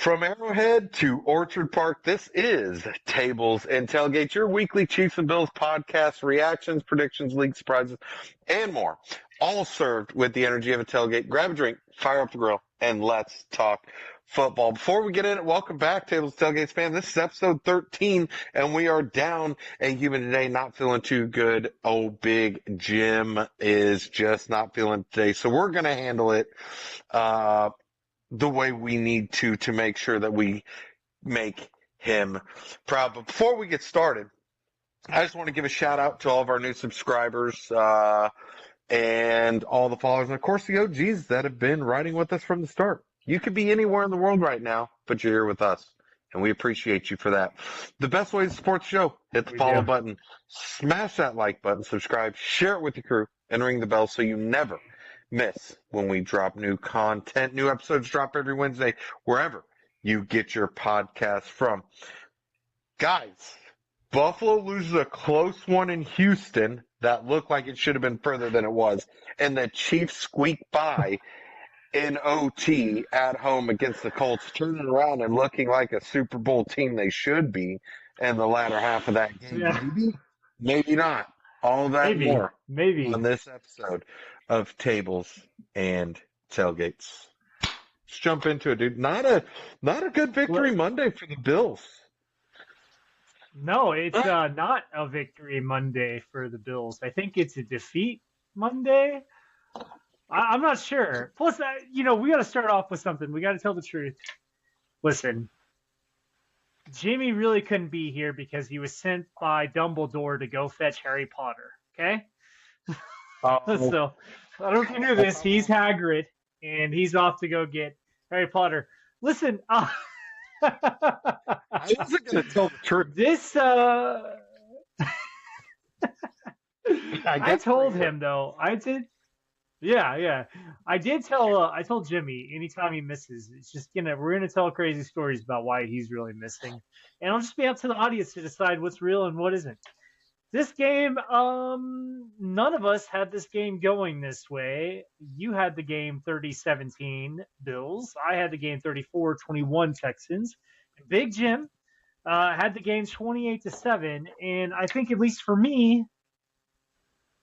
From Arrowhead to Orchard Park, this is Tables and Tailgates, your weekly Chiefs and Bills podcast, reactions, predictions, league surprises, and more. All served with the energy of a tailgate. Grab a drink, fire up the grill, and let's talk football. Before we get in it, welcome back, Tables and Tailgates fans. This is episode 13, and we are down a human today, not feeling too good. Oh, Big Jim is just not feeling today, so we're going to handle it the way we need to make sure that we make him proud. But before we get started, I just want to give a shout out to all of our new subscribers and all the followers, and of course the OGs that have been riding with us from the start. You could be anywhere in the world right now, but you're here with us, and we appreciate you for that. The best way to support the show, hit the follow button, smash that like button, subscribe, share it with your crew, and ring the bell so you never miss when we drop new content. New episodes drop every Wednesday, wherever you get your podcast from. Guys, Buffalo loses a close one in Houston that looked like it should have been further than it was, and the Chiefs squeak by in OT at home against the Colts, turning around and looking like a Super Bowl team they should be in the latter half of that game. Yeah. Maybe not. All that and more maybe on this episode of Tables and Tailgates. Let's jump into it, dude. Not a good victory Monday for the Bills. No, it's not a victory Monday for the Bills. I think it's a defeat Monday. I'm not sure. Plus, we got to start off with something. We got to tell the truth. Listen, Jimmy really couldn't be here because he was sent by Dumbledore to go fetch Harry Potter. Okay? So, I don't know if you knew this. He's Hagrid, and he's off to go get Harry Potter. Listen, I wasn't going to tell the truth. This, I told him, though. I did. Yeah. I told Jimmy anytime he misses, it's just we're gonna tell crazy stories about why he's really missing, and it'll just be up to the audience to decide what's real and what isn't. This game, none of us had this game going this way. You had the game 30-17 Bills. I had the game 34-21 Texans. Big Jim had the game 28-7, and I think at least for me,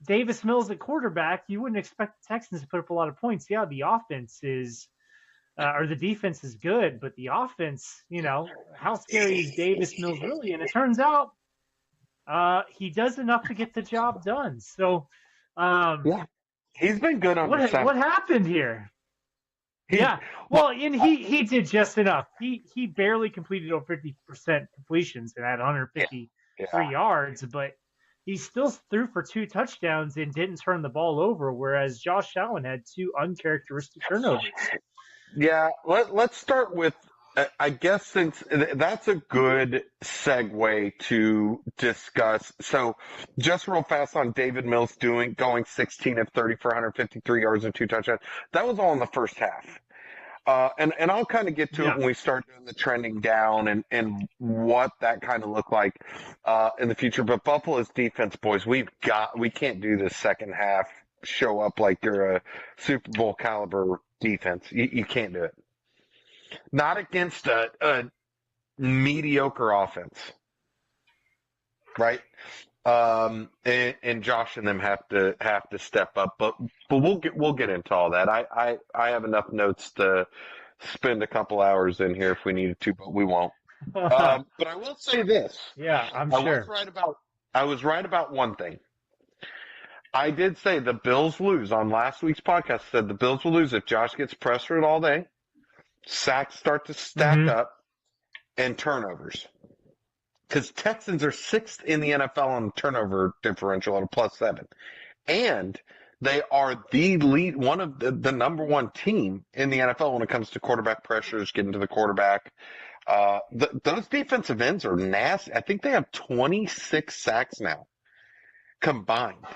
Davis Mills at quarterback, you wouldn't expect the Texans to put up a lot of points. Yeah, the offense is, or the defense is good, but the offense, how scary is Davis Mills really? And it turns out he does enough to get the job done. So, yeah, he's been good on the side. What happened here? And he did just enough. He barely completed over 50% completions and had 153 yards, but he still threw for 2 touchdowns and didn't turn the ball over, whereas Josh Allen had 2 uncharacteristic turnovers. Yeah, let's start with, I guess, since that's a good segue to discuss. So just real fast on David Mills going 16 of 30 for 153 yards and 2 touchdowns. That was all in the first half. And I'll kind of get to it when we start doing the trending down and what that kind of looked like, in the future. But Buffalo's defense, boys, we can't do this second half show up like you're a Super Bowl caliber defense. You can't do it. Not against a mediocre offense. Right? And Josh and them have to step up, but we'll get into all that. I have enough notes to spend a couple hours in here if we needed to, but we won't. But I will say this. Yeah, I'm sure. I was right about one thing. I did say the Bills lose on last week's podcast. Said the Bills will lose if Josh gets pressured all day, sacks start to stack up, and turnovers. Because Texans are 6th in the NFL on turnover differential at a +7. And they are the lead, one of the number one team in the NFL when it comes to quarterback pressures, getting to the quarterback. Those defensive ends are nasty. I think they have 26 sacks now combined.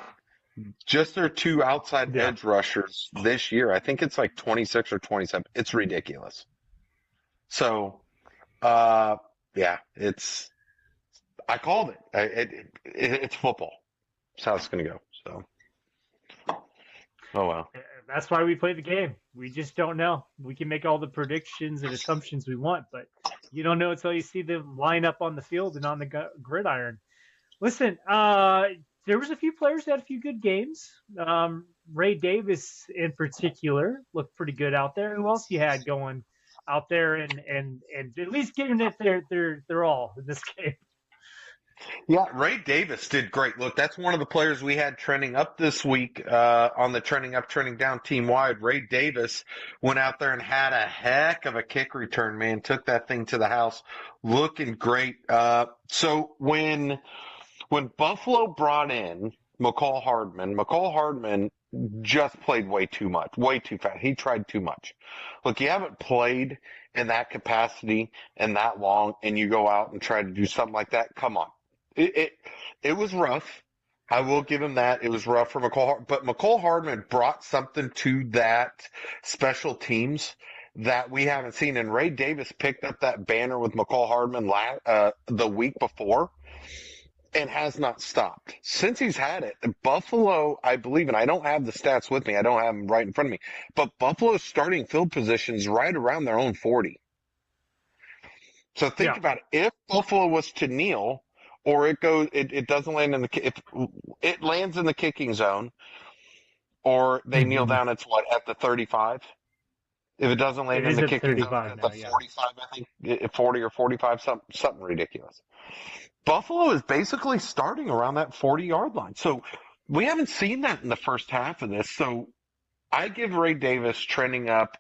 Just their 2 outside edge rushers this year. I think it's like 26 or 27. It's ridiculous. So, I called it. It's football. That's how it's going to go. So, oh well. That's why we play the game. We just don't know. We can make all the predictions and assumptions we want, but you don't know until you see them line up on the field and on the gridiron. Listen, there was a few players that had a few good games. Ray Davis, in particular, looked pretty good out there. Who else you had going out there and at least giving it their all in this game? Yeah, Ray Davis did great. Look, that's one of the players we had trending up this week on the trending up, trending down team wide. Ray Davis went out there and had a heck of a kick return, man. Took that thing to the house, looking great. So when Buffalo brought in McCall Hardman just played way too much, way too fast. He tried too much. Look, you haven't played in that capacity and that long, and you go out and try to do something like that. Come on. It was rough. I will give him that. It was rough for McCall, but McCall Hardman brought something to that special teams that we haven't seen. And Ray Davis picked up that banner with McCall Hardman the week before and has not stopped. Since he's had it, Buffalo, I believe, and I don't have the stats with me. I don't have them right in front of me, but Buffalo's starting field positions right around their own 40. So think about it. If Buffalo was to kneel, or it doesn't land if it lands in the kicking zone, or they kneel down, it's at the 35. If it doesn't land in the kicking zone, at the 45, I think 40 or 45, something ridiculous. Buffalo is basically starting around that 40-yard line. So we haven't seen that in the first half of this. So I give Ray Davis trending up.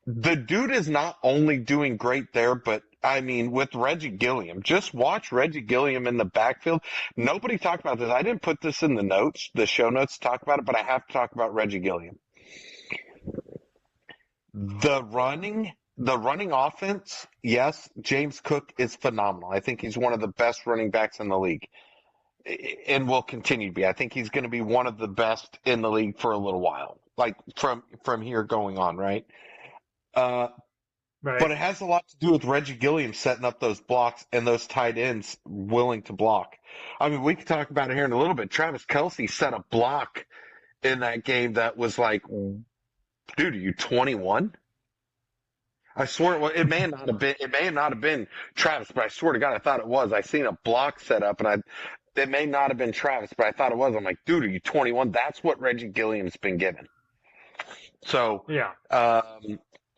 The dude is not only doing great there, but I mean, with Reggie Gilliam, just watch Reggie Gilliam in the backfield. Nobody talked about this. I didn't put this in the show notes to talk about it, but I have to talk about Reggie Gilliam. The running offense, yes, James Cook is phenomenal. I think he's one of the best running backs in the league and will continue to be. I think he's going to be one of the best in the league for a little while, like from here going on, right? Right. But it has a lot to do with Reggie Gilliam setting up those blocks and those tight ends willing to block. I mean, we can talk about it here in a little bit. Travis Kelce set a block in that game that was like, dude, are you 21? I swear it may not have been Travis, but I swear to God, I thought it was. I seen a block set up, and it may not have been Travis, but I thought it was. I'm like, dude, are you 21? That's what Reggie Gilliam's been given. So,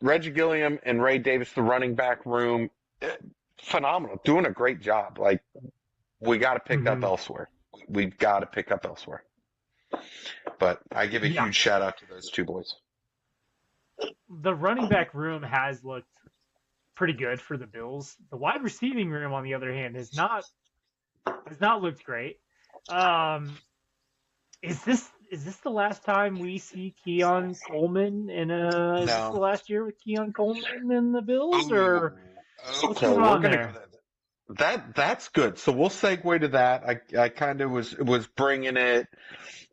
Reggie Gilliam and Ray Davis, the running back room, phenomenal, doing a great job. Like, we got to pick up elsewhere. We've got to pick up elsewhere. But I give a huge shout out to those two boys. The running back room has looked pretty good for the Bills. The wide receiving room, on the other hand, has not looked great. Is this the last time we see Keon Coleman is this the last year with Keon Coleman and the Bills, or what's going on there? That's good. So we'll segue to that. I kind of was bringing it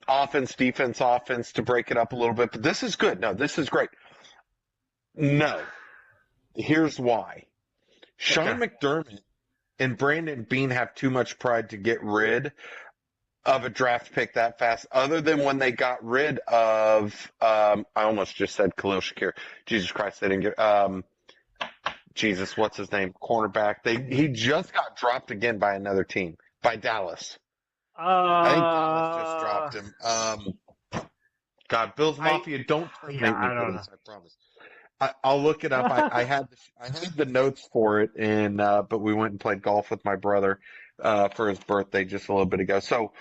offense, defense, offense to break it up a little bit, but this is good. No, this is great. No, here's why. Sean McDermott and Brandon Beane have too much pride to get rid of a draft pick that fast, other than when they got rid of, I almost just said Khalil Shakir. Jesus Christ, they didn't get, Jesus, what's his name? Cornerback. He just got dropped again by another team, by Dallas. I think Dallas just dropped him. God, Bills Mafia, don't terminate me for this, I promise. I'll look it up. I had the notes for it, but we went and played golf with my brother for his birthday just a little bit ago. So,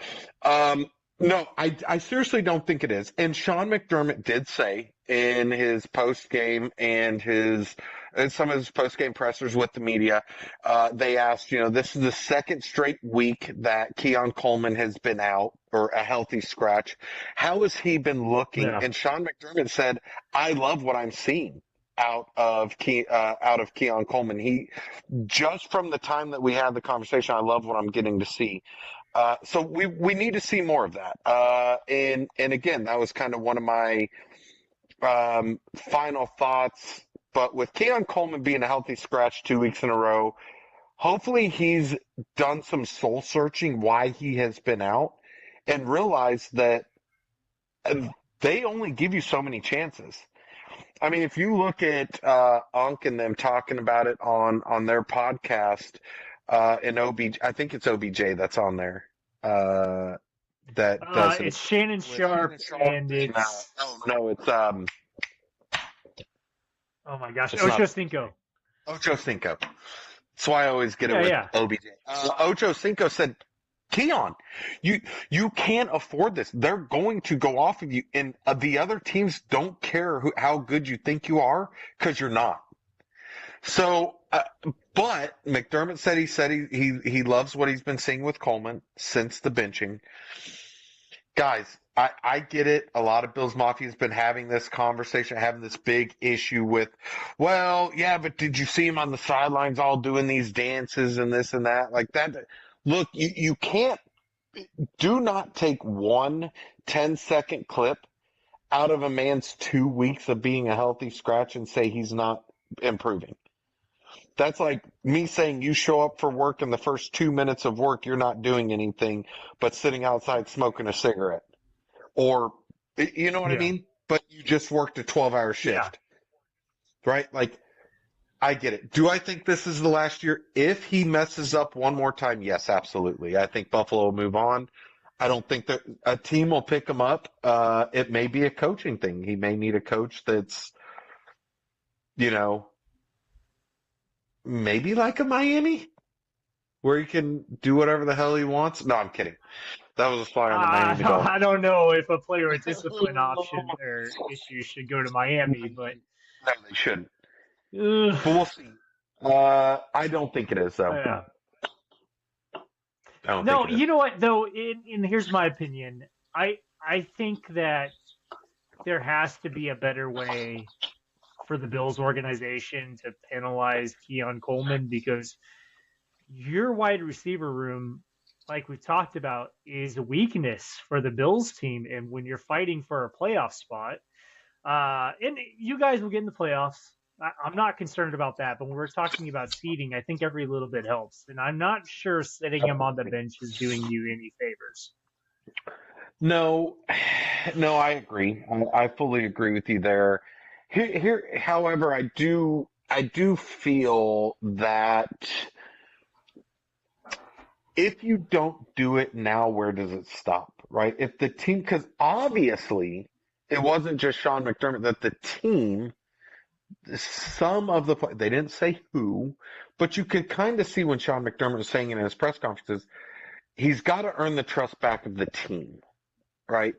no, I seriously don't think it is. And Sean McDermott did say in his post game and some of his post game pressers with the media, they asked, this is the second straight week that Keon Coleman has been out, or a healthy scratch. How has he been looking? Yeah. And Sean McDermott said, I love what I'm seeing out of Keon Coleman. He, just from the time that we had the conversation, I love what I'm getting to see. So we need to see more of that. And again, that was kind of one of my final thoughts. But with Keon Coleman being a healthy scratch 2 weeks in a row, hopefully he's done some soul searching why he has been out and realized that they only give you so many chances. I mean, if you look at Unk and them talking about it on their podcast, and OBJ, I think it's OBJ that's on there. That does it It's Shannon Sharp, and it's no, it's oh my gosh, it's Ocho not Cinco. Ocho Cinco. That's why I always get it with Yeah. OBJ. Ocho Cinco said, Keon, you can't afford this. They're going to go off of you, and the other teams don't care how good you think you are because you're not. So, but McDermott said he loves what he's been seeing with Coleman since the benching. Guys, I get it. A lot of Bills Mafia has been having this conversation, having this big issue with, well, yeah, but did you see him on the sidelines all doing these dances and this and that? Like that. Look, you can't, do not take 1 10-second clip out of a man's 2 weeks of being a healthy scratch and say he's not improving. That's like me saying you show up for work in the first 2 minutes of work, you're not doing anything but sitting outside smoking a cigarette. Or, you know what I mean? But you just worked a 12-hour shift. Right? Like, I get it. Do I think this is the last year? If he messes up one more time, yes, absolutely. I think Buffalo will move on. I don't think that a team will pick him up. It may be a coaching thing. He may need a coach that's, maybe like a Miami, where he can do whatever the hell he wants. No, I'm kidding. That was a fly on the Miami Dolphins. I don't know if a player with discipline option or issue should go to Miami, but no, they shouldn't. But we'll see. I don't think it is, though. Yeah. No, you know what though? And here's my opinion. I think that there has to be a better way for the Bills organization to penalize Keon Coleman, because your wide receiver room, like we talked about, is a weakness for the Bills team. And when you're fighting for a playoff spot, and you guys will get in the playoffs, I'm not concerned about that. But when we're talking about seeding, I think every little bit helps. And I'm not sure sitting him on the bench is doing you any favors. No, I agree. I fully agree with you there. Here, however, I do feel that if you don't do it now, where does it stop, right? If the team, because obviously it wasn't just Sean McDermott, that the team, some of the, they didn't say who, but you could kind of see when Sean McDermott was saying it in his press conferences, he's got to earn the trust back of the team, right?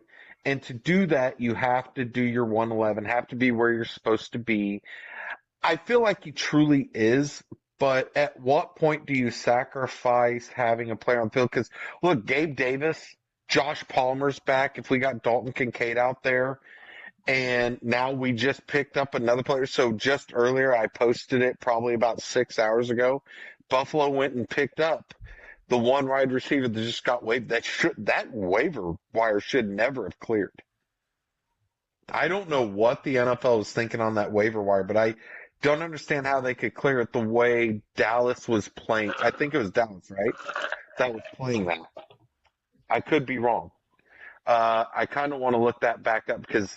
And to do that, you have to do your 111, have to be where you're supposed to be. I feel like he truly is, but at what point do you sacrifice having a player on the field? Because, look, Gabe Davis, Josh Palmer's back. If we got Dalton Kincaid out there, and now we just picked up another player. So just earlier, I posted it probably about 6 hours ago. Buffalo went and picked up the one wide receiver that just got waived. That waiver wire should never have cleared. I don't know what the NFL was thinking on that waiver wire, but I don't understand how they could clear it the way Dallas was playing. I think it was Dallas, right? That was playing that. I could be wrong. I kind of want to look that back up because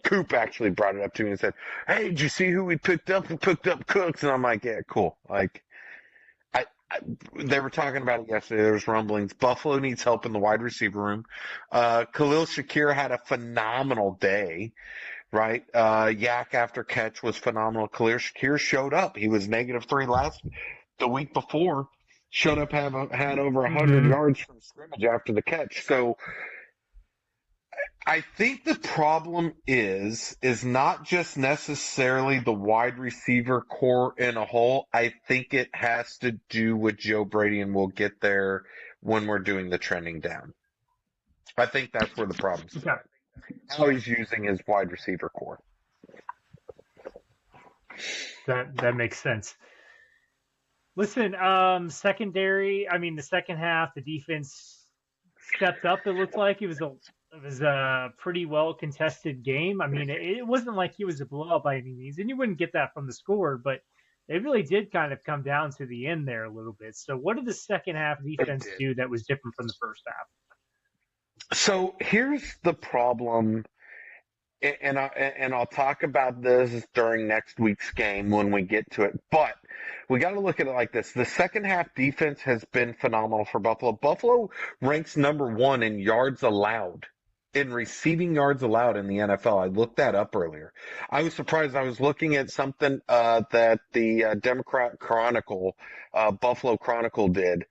Coop actually brought it up to me and said, "Hey, did you see who we picked up? We picked up Cooks." And I'm like, "Yeah, cool." Like, they were talking about it yesterday. There was rumblings. Buffalo needs help in the wide receiver room. Khalil Shakir had a phenomenal day, right? Yak after catch was phenomenal. Khalil Shakir showed up. He was -3 the week before. Showed up, had over 100 yards from scrimmage after the catch. So I think the problem is not just necessarily the wide receiver core in a whole. I think it has to do with Joe Brady, and we'll get there when we're doing the trending down. I think that's where the problem's Okay. how he's using his wide receiver core. That makes sense. Listen, secondary, I mean, the second half, the defense stepped up. It looked like it was a pretty well contested game. I mean, it wasn't like it was a blowout by any means, and you wouldn't get that from the score, but it really did kind of come down to the end there a little bit. So what did the second half defense do that was different from the first half? So here's the problem and I'll talk about this during next week's game when we get to it. But we got to look at it like this: the second half defense has been phenomenal for Buffalo. Buffalo ranks number 1 in yards allowed, in receiving yards allowed in the NFL. I looked that up earlier. I was surprised. I was looking at something that the Democrat Chronicle, Buffalo Chronicle, did.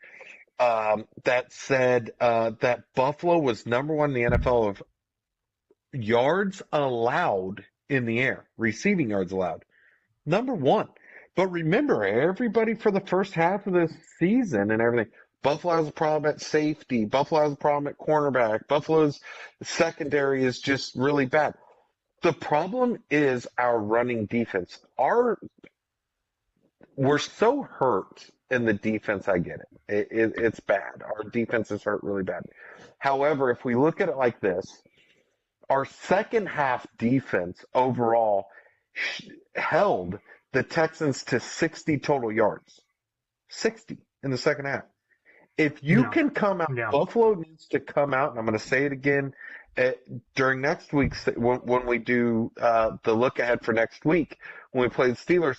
That said that Buffalo was number 1 in the NFL of yards allowed in the air, receiving yards allowed. Number 1. But remember, everybody for the first half of the season and everything, Buffalo has a problem at safety. Buffalo has a problem at cornerback. Buffalo's secondary is just really bad. The problem is our running defense. We're so hurt in the defense. I get it. It's bad. Our defense is hurt really bad. However, if we look at it like this, our second half defense overall held the Texans to 60 total yards. 60 in the second half. If you can come out, Buffalo needs to come out, and I'm going to say it again during next week's, when we do the look ahead for next week, when we play the Steelers,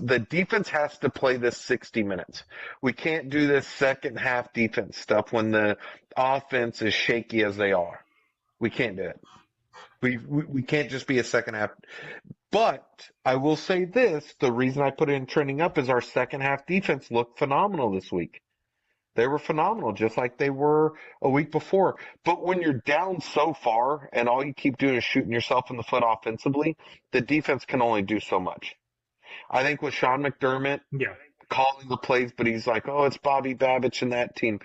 the defense has to play this 60 minutes. We can't do this second half defense stuff when the offense is shaky as they are. We can't do it. We can't just be a second half. But I will say this, the reason I put it in trending up is our second half defense looked phenomenal this week. They were phenomenal, just like they were a week before. But when you're down so far and all you keep doing is shooting yourself in the foot offensively, the defense can only do so much. I think with Sean McDermott calling the plays, but he's like, oh, it's Bobby Babich and that team.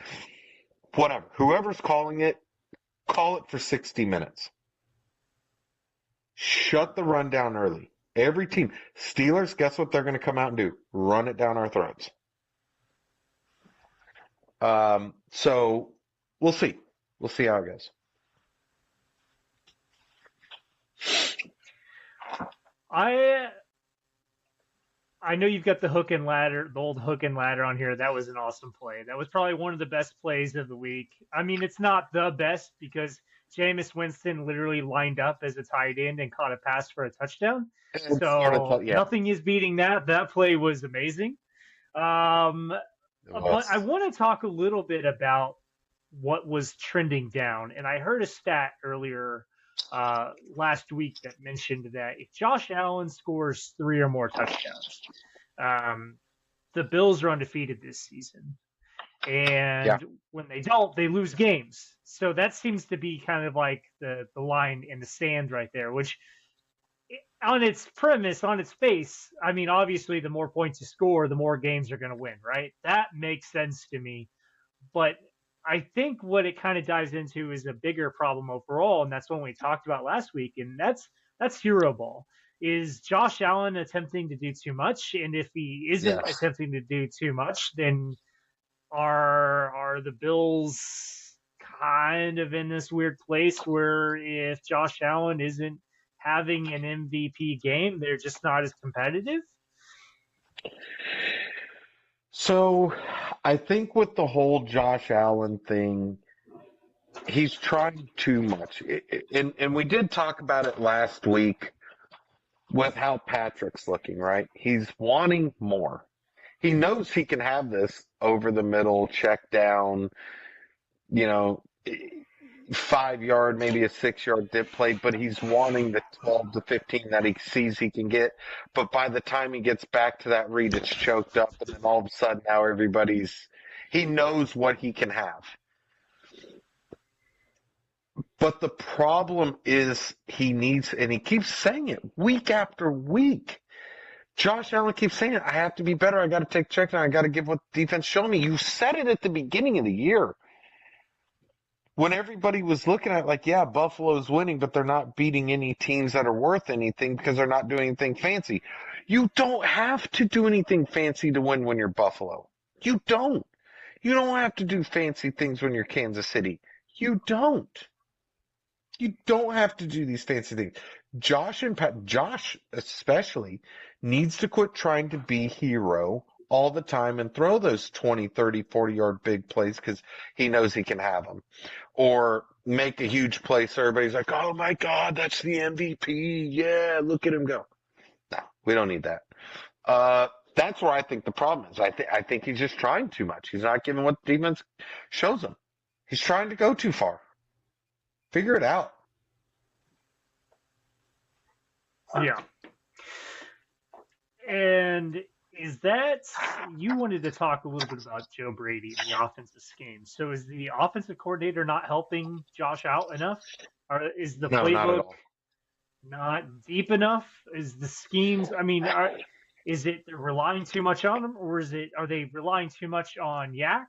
Whatever. Whoever's calling it, call it for 60 minutes. Shut the run down early. Every team. Steelers, guess what they're going to come out and do? Run it down our throats. So we'll see. We'll see how it goes. I know you've got the hook and ladder, the old hook and ladder on here. That was an awesome play. That was probably one of the best plays of the week. I mean, it's not the best because Jameis Winston literally lined up as a tight end and caught a pass for a touchdown. So nothing is beating that. That play was amazing. But I want to talk a little bit about what was trending down. And I heard a stat earlier last week that mentioned that if Josh Allen scores 3 or more touchdowns, the Bills are undefeated this season. And when they don't, they lose games. So that seems to be kind of like the line in the sand right there, which on its premise, on its face, I mean, obviously, the more points you score, the more games you're going to win, right? That makes sense to me. But I think what it kind of dives into is a bigger problem overall, and that's one we talked about last week, and that's hero ball. Is Josh Allen attempting to do too much? And if he isn't attempting to do too much, then are the Bills kind of in this weird place where if Josh Allen isn't having an MVP game, they're just not as competitive? So I think with the whole Josh Allen thing, he's trying too much. And we did talk about it last week with how Patrick's looking, right? He's wanting more. He knows he can have this over the middle, check down, 5-yard, maybe a 6-yard dip play, but he's wanting the 12 to 15 that he sees he can get. But by the time he gets back to that read, it's choked up, and then all of a sudden now he knows what he can have. But the problem is he needs, and he keeps saying it week after week. Josh Allen keeps saying it. I have to be better. I got to take check down. I got to give what the defense showed me. You said it at the beginning of the year. When everybody was looking at it like, Buffalo's winning, but they're not beating any teams that are worth anything because they're not doing anything fancy. You don't have to do anything fancy to win when you're Buffalo. You don't. You don't have to do fancy things when you're Kansas City. You don't. You don't have to do these fancy things. Josh especially needs to quit trying to be hero all the time and throw those 20, 30, 40-yard big plays because he knows he can have them. Or make a huge play so everybody's like, oh my God, that's the MVP. Yeah, look at him go. No, we don't need that. That's where I think the problem is. I think he's just trying too much. He's not giving what the defense shows him. He's trying to go too far. Figure it out. Yeah. And is that, you wanted to talk a little bit about Joe Brady and the offensive scheme. So is the offensive coordinator not helping Josh out enough? Or is the No, not at playbook all. not deep enough? Is the schemes, I mean, is it they're relying too much on him, or are they relying too much on Yak?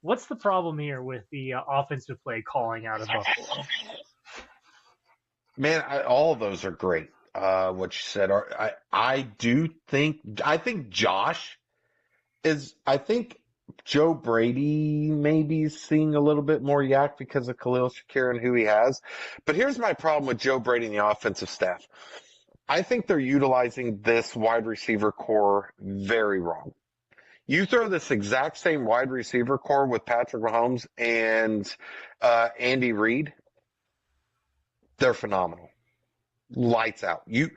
What's the problem here with the offensive play calling out of Buffalo? Man, all of those are great. What you said. I think Josh I think Joe Brady maybe is seeing a little bit more yak because of Khalil Shakir and who he has. But here's my problem with Joe Brady and the offensive staff. I think they're utilizing this wide receiver core very wrong. You throw this exact same wide receiver core with Patrick Mahomes and Andy Reid, they're phenomenal. Lights out. You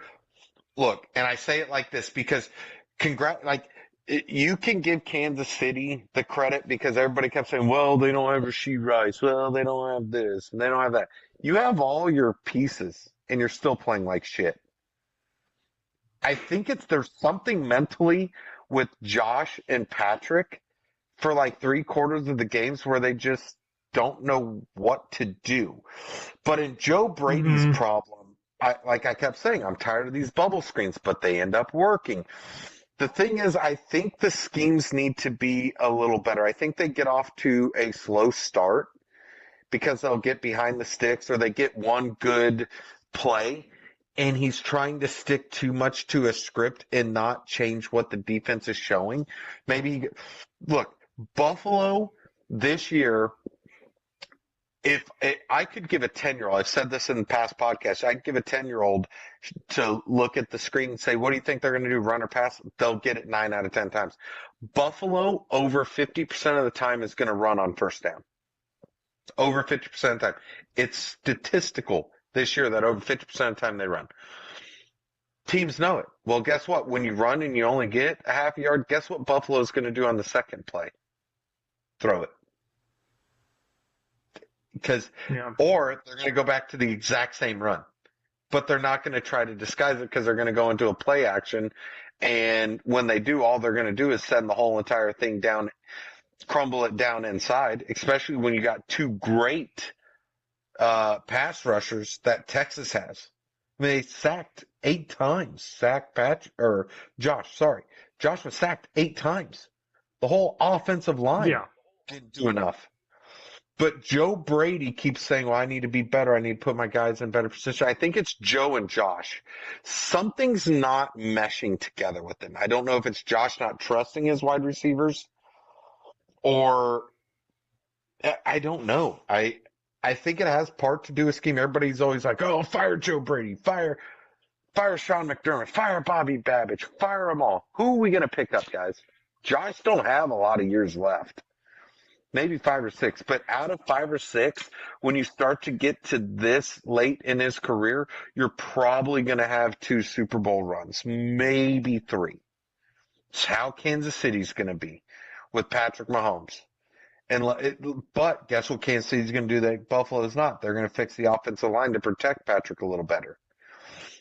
look, and I say it like this because you can give Kansas City the credit because everybody kept saying, well, they don't have Rasheed Rice. Well, they don't have this and they don't have that. You have all your pieces and you're still playing like shit. I think there's something mentally with Josh and Patrick for like 3/4 of the games where they just don't know what to do. But in Joe Brady's problem, I kept saying, I'm tired of these bubble screens, but they end up working. The thing is, I think the schemes need to be a little better. I think they get off to a slow start because they'll get behind the sticks or they get one good play. And he's trying to stick too much to a script and not change what the defense is showing. Look, Buffalo this year, if I could give a 10-year-old, I've said this in the past podcasts, I'd give a 10-year-old to look at the screen and say, what do you think they're going to do, run or pass? They'll get it 9 out of 10 times. Buffalo, over 50% of the time, is going to run on first down. Over 50% of the time. It's statistical this year that over 50% of the time they run. Teams know it. Well, guess what? When you run and you only get a half yard, guess what Buffalo's going to do on the second play? Throw it. Or they're going to go back to the exact same run. But they're not going to try to disguise it because they're going to go into a play action. And when they do, all they're going to do is send the whole entire thing down, crumble it down inside, especially when you got two great pass rushers that Texas has. I mean, they sacked 8 times. Josh was sacked 8 times. The whole offensive line didn't do enough. But Joe Brady keeps saying, well, I need to be better. I need to put my guys in better position. I think it's Joe and Josh. Something's not meshing together with them. I don't know if it's Josh not trusting his wide receivers or I don't know. I think it has part to do with scheme. Everybody's always like, oh, fire Joe Brady, fire Sean McDermott, fire Bobby Babbage, fire them all. Who are we going to pick up, guys? Josh don't have a lot of years left. Maybe 5 or 6. But out of 5 or 6, when you start to get to this late in his career, you're probably going to have 2 Super Bowl runs, maybe 3. It's how Kansas City's going to be with Patrick Mahomes. But guess what Kansas City's going to do that Buffalo's not? They're going to fix the offensive line to protect Patrick a little better.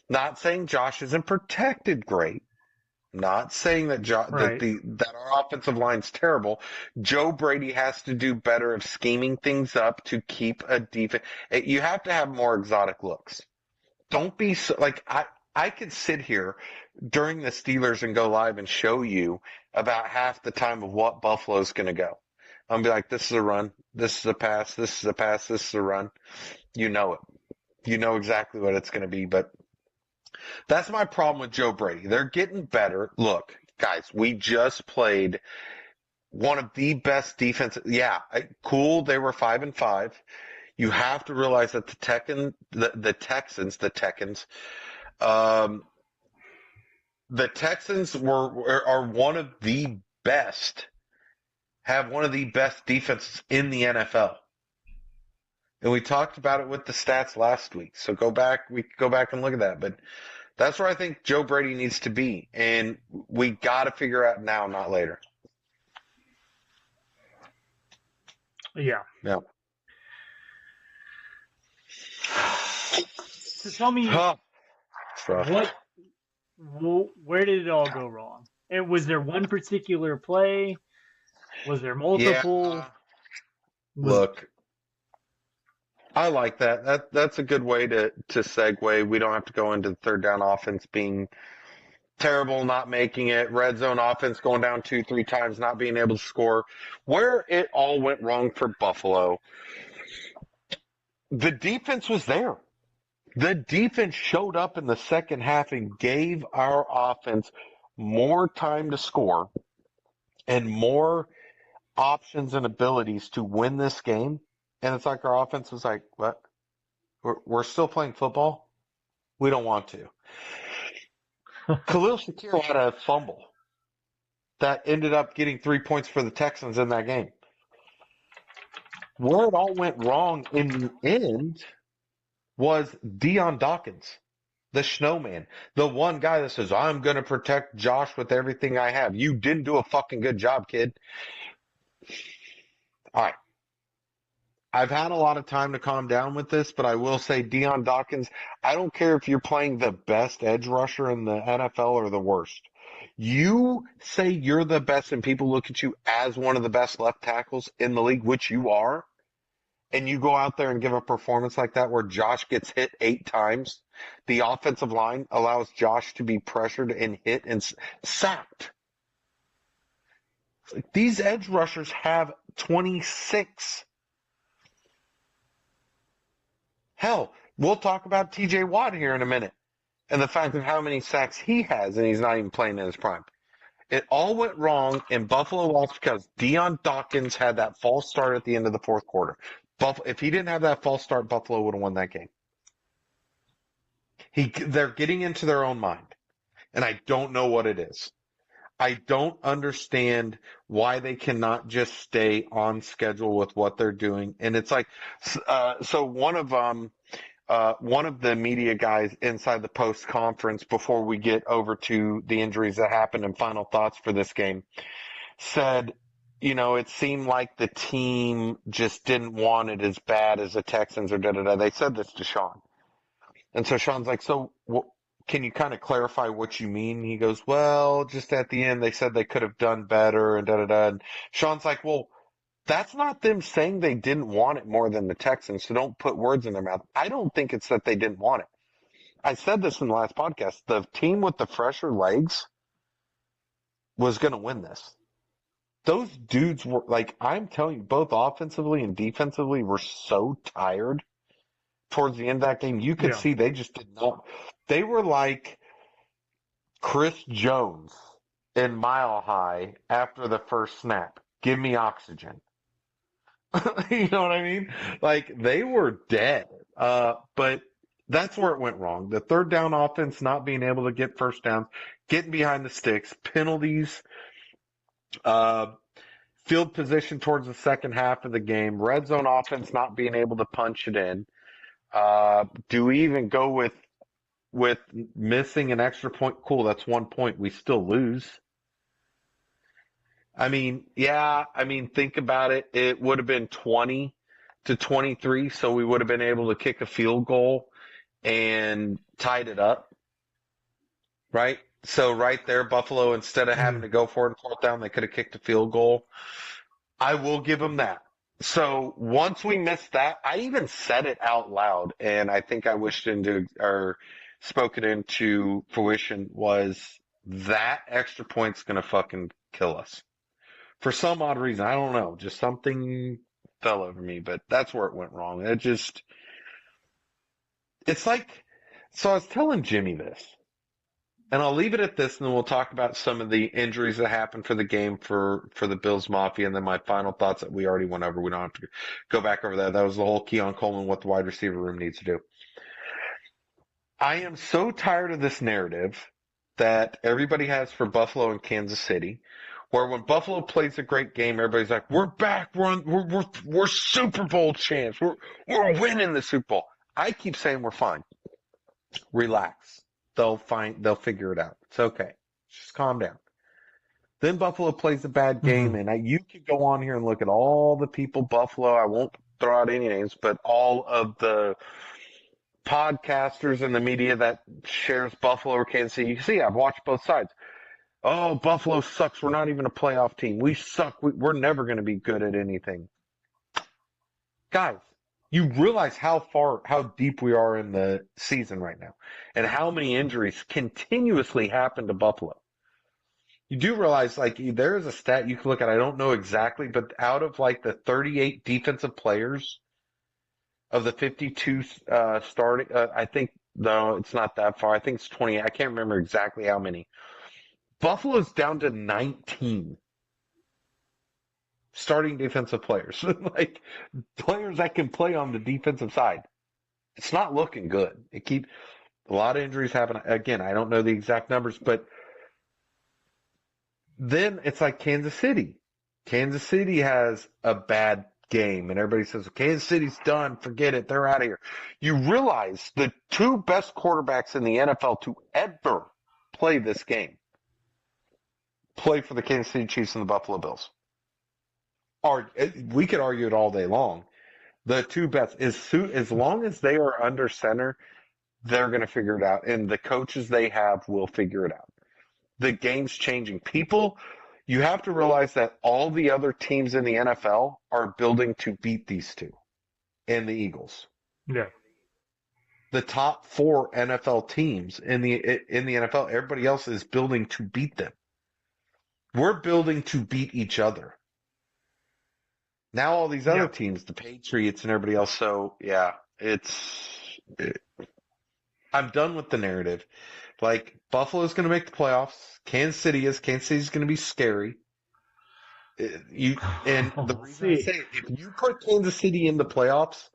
Not saying Josh isn't protected great. Not saying that that our offensive line's terrible. Joe Brady has to do better of scheming things up to keep a defense. You have to have more exotic looks. Don't be so, like I could sit here during the Steelers and go live and show you about half the time of what Buffalo's going to go. I'm going to be like, this is a run, this is a pass, this is a pass, this is a run. You know it. You know exactly what it's going to be, but that's my problem with Joe Brady. They're getting better. Look, guys, we just played one of the best defenses. Yeah, cool, they were 5-5. You have to realize that the Texans, the Texans are one of the best, have one of the best defenses in the NFL. And we talked about it with the stats last week. So we could go back and look at that. But that's where I think Joe Brady needs to be. And we got to figure out now, not later. Yeah. Yeah. So tell me, where did it all go wrong? And was there one particular play? Was there multiple? Yeah. Look, I like that. That's a good way to segue. We don't have to go into the third down offense being terrible, not making it, red zone offense going down 2-3 times, not being able to score. Where it all went wrong for Buffalo, the defense was there. The defense showed up in the second half and gave our offense more time to score and more options and abilities to win this game. And it's like our offense was like, what? We're still playing football? We don't want to. Khalil Shakir had a fumble that ended up getting 3 points for the Texans in that game. Where it all went wrong in the end was Deion Dawkins, the snowman, the one guy that says, I'm going to protect Josh with everything I have. You didn't do a fucking good job, kid. All right. I've had a lot of time to calm down with this, but I will say Deion Dawkins, I don't care if you're playing the best edge rusher in the NFL or the worst. You say you're the best and people look at you as one of the best left tackles in the league, which you are, and you go out there and give a performance like that where Josh gets hit 8 times, the offensive line allows Josh to be pressured and hit and sacked. These edge rushers have 26. Hell, we'll talk about TJ Watt here in a minute and the fact of how many sacks he has, and he's not even playing in his prime. It all went wrong, and Buffalo lost because Deion Dawkins had that false start at the end of the fourth quarter. If he didn't have that false start, Buffalo would have won that game. They're getting into their own mind, and I don't know what it is. I don't understand why they cannot just stay on schedule with what they're doing. And it's like, so one of the media guys inside the post conference before we get over to the injuries that happened and final thoughts for this game said, it seemed like the team just didn't want it as bad as the Texans or da-da-da. They said this to Sean. And so Sean's like, so can you kind of clarify what you mean? He goes, well, just at the end, they said they could have done better and da-da-da. And Sean's like, well, that's not them saying they didn't want it more than the Texans, so don't put words in their mouth. I don't think it's that they didn't want it. I said this in the last podcast. The team with the fresher legs was going to win this. Those dudes were, like, I'm telling you, both offensively and defensively were so tired towards the end of that game. You could see they just did not. They were like Chris Jones in Mile High after the first snap. Give me oxygen. You know what I mean? Like, they were dead. But that's where it went wrong. The third down offense not being able to get first downs, getting behind the sticks, penalties, field position towards the second half of the game, red zone offense not being able to punch it in. Do we even go with missing an extra point? Cool, that's 1 point. We still lose. I mean, think about it. It would have been 20-23, so we would have been able to kick a field goal and tied it up. Right? So right there, Buffalo, instead of having to go for it in fourth down, they could have kicked a field goal. I will give them that. So once we missed that, I even said it out loud, and I think I wished into or spoke it into fruition, was that extra point's going to fucking kill us. For some odd reason, I don't know, just something fell over me, but that's where it went wrong. It's like, so I was telling Jimmy this, and I'll leave it at this, and then we'll talk about some of the injuries that happened for the game for the Bills Mafia, and then my final thoughts that we already went over. We don't have to go back over that. That was the whole Keon Coleman, what the wide receiver room needs to do. I am so tired of this narrative that everybody has for Buffalo and Kansas City, Where when Buffalo plays a great game, everybody's like, "We're back. We're Super Bowl champs. We're winning the Super Bowl." I keep saying we're fine. Relax. They'll figure it out. It's okay. Just calm down. Then Buffalo plays a bad game, and you could go on here and look at all the people Buffalo. I won't throw out any names, but all of the podcasters and the media that shares Buffalo or Kansas City. You can see I've watched both sides. Oh, Buffalo sucks. We're not even a playoff team. We suck. We're never going to be good at anything. Guys, you realize how deep we are in the season right now and how many injuries continuously happen to Buffalo. You do realize, like, there is a stat you can look at. I don't know exactly, but out of like the 38 defensive players of the 52 starting, I think, no, it's not that far. I think it's 20. I can't remember exactly how many. Buffalo's down to 19 starting defensive players, like players that can play on the defensive side. It's not looking good. A lot of injuries happen. Again, I don't know the exact numbers, but then it's like Kansas City. Kansas City has a bad game, and everybody says, Kansas City's done. Forget it. They're out of here. You realize the two best quarterbacks in the NFL to ever play this game play for the Kansas City Chiefs and the Buffalo Bills. We could argue it all day long. The two best, as long as they are under center, they're going to figure it out, and the coaches they have will figure it out. The game's changing. You have to realize that all the other teams in the NFL are building to beat these two and the Eagles. Yeah. The top 4 NFL teams in the NFL, everybody else is building to beat them. We're building to beat each other. Now all these other teams, the Patriots and everybody else. So yeah, I'm done with the narrative. Like, Buffalo's going to make the playoffs. Kansas City's going to be scary. The reason I say it, if you put Kansas City in the playoffs,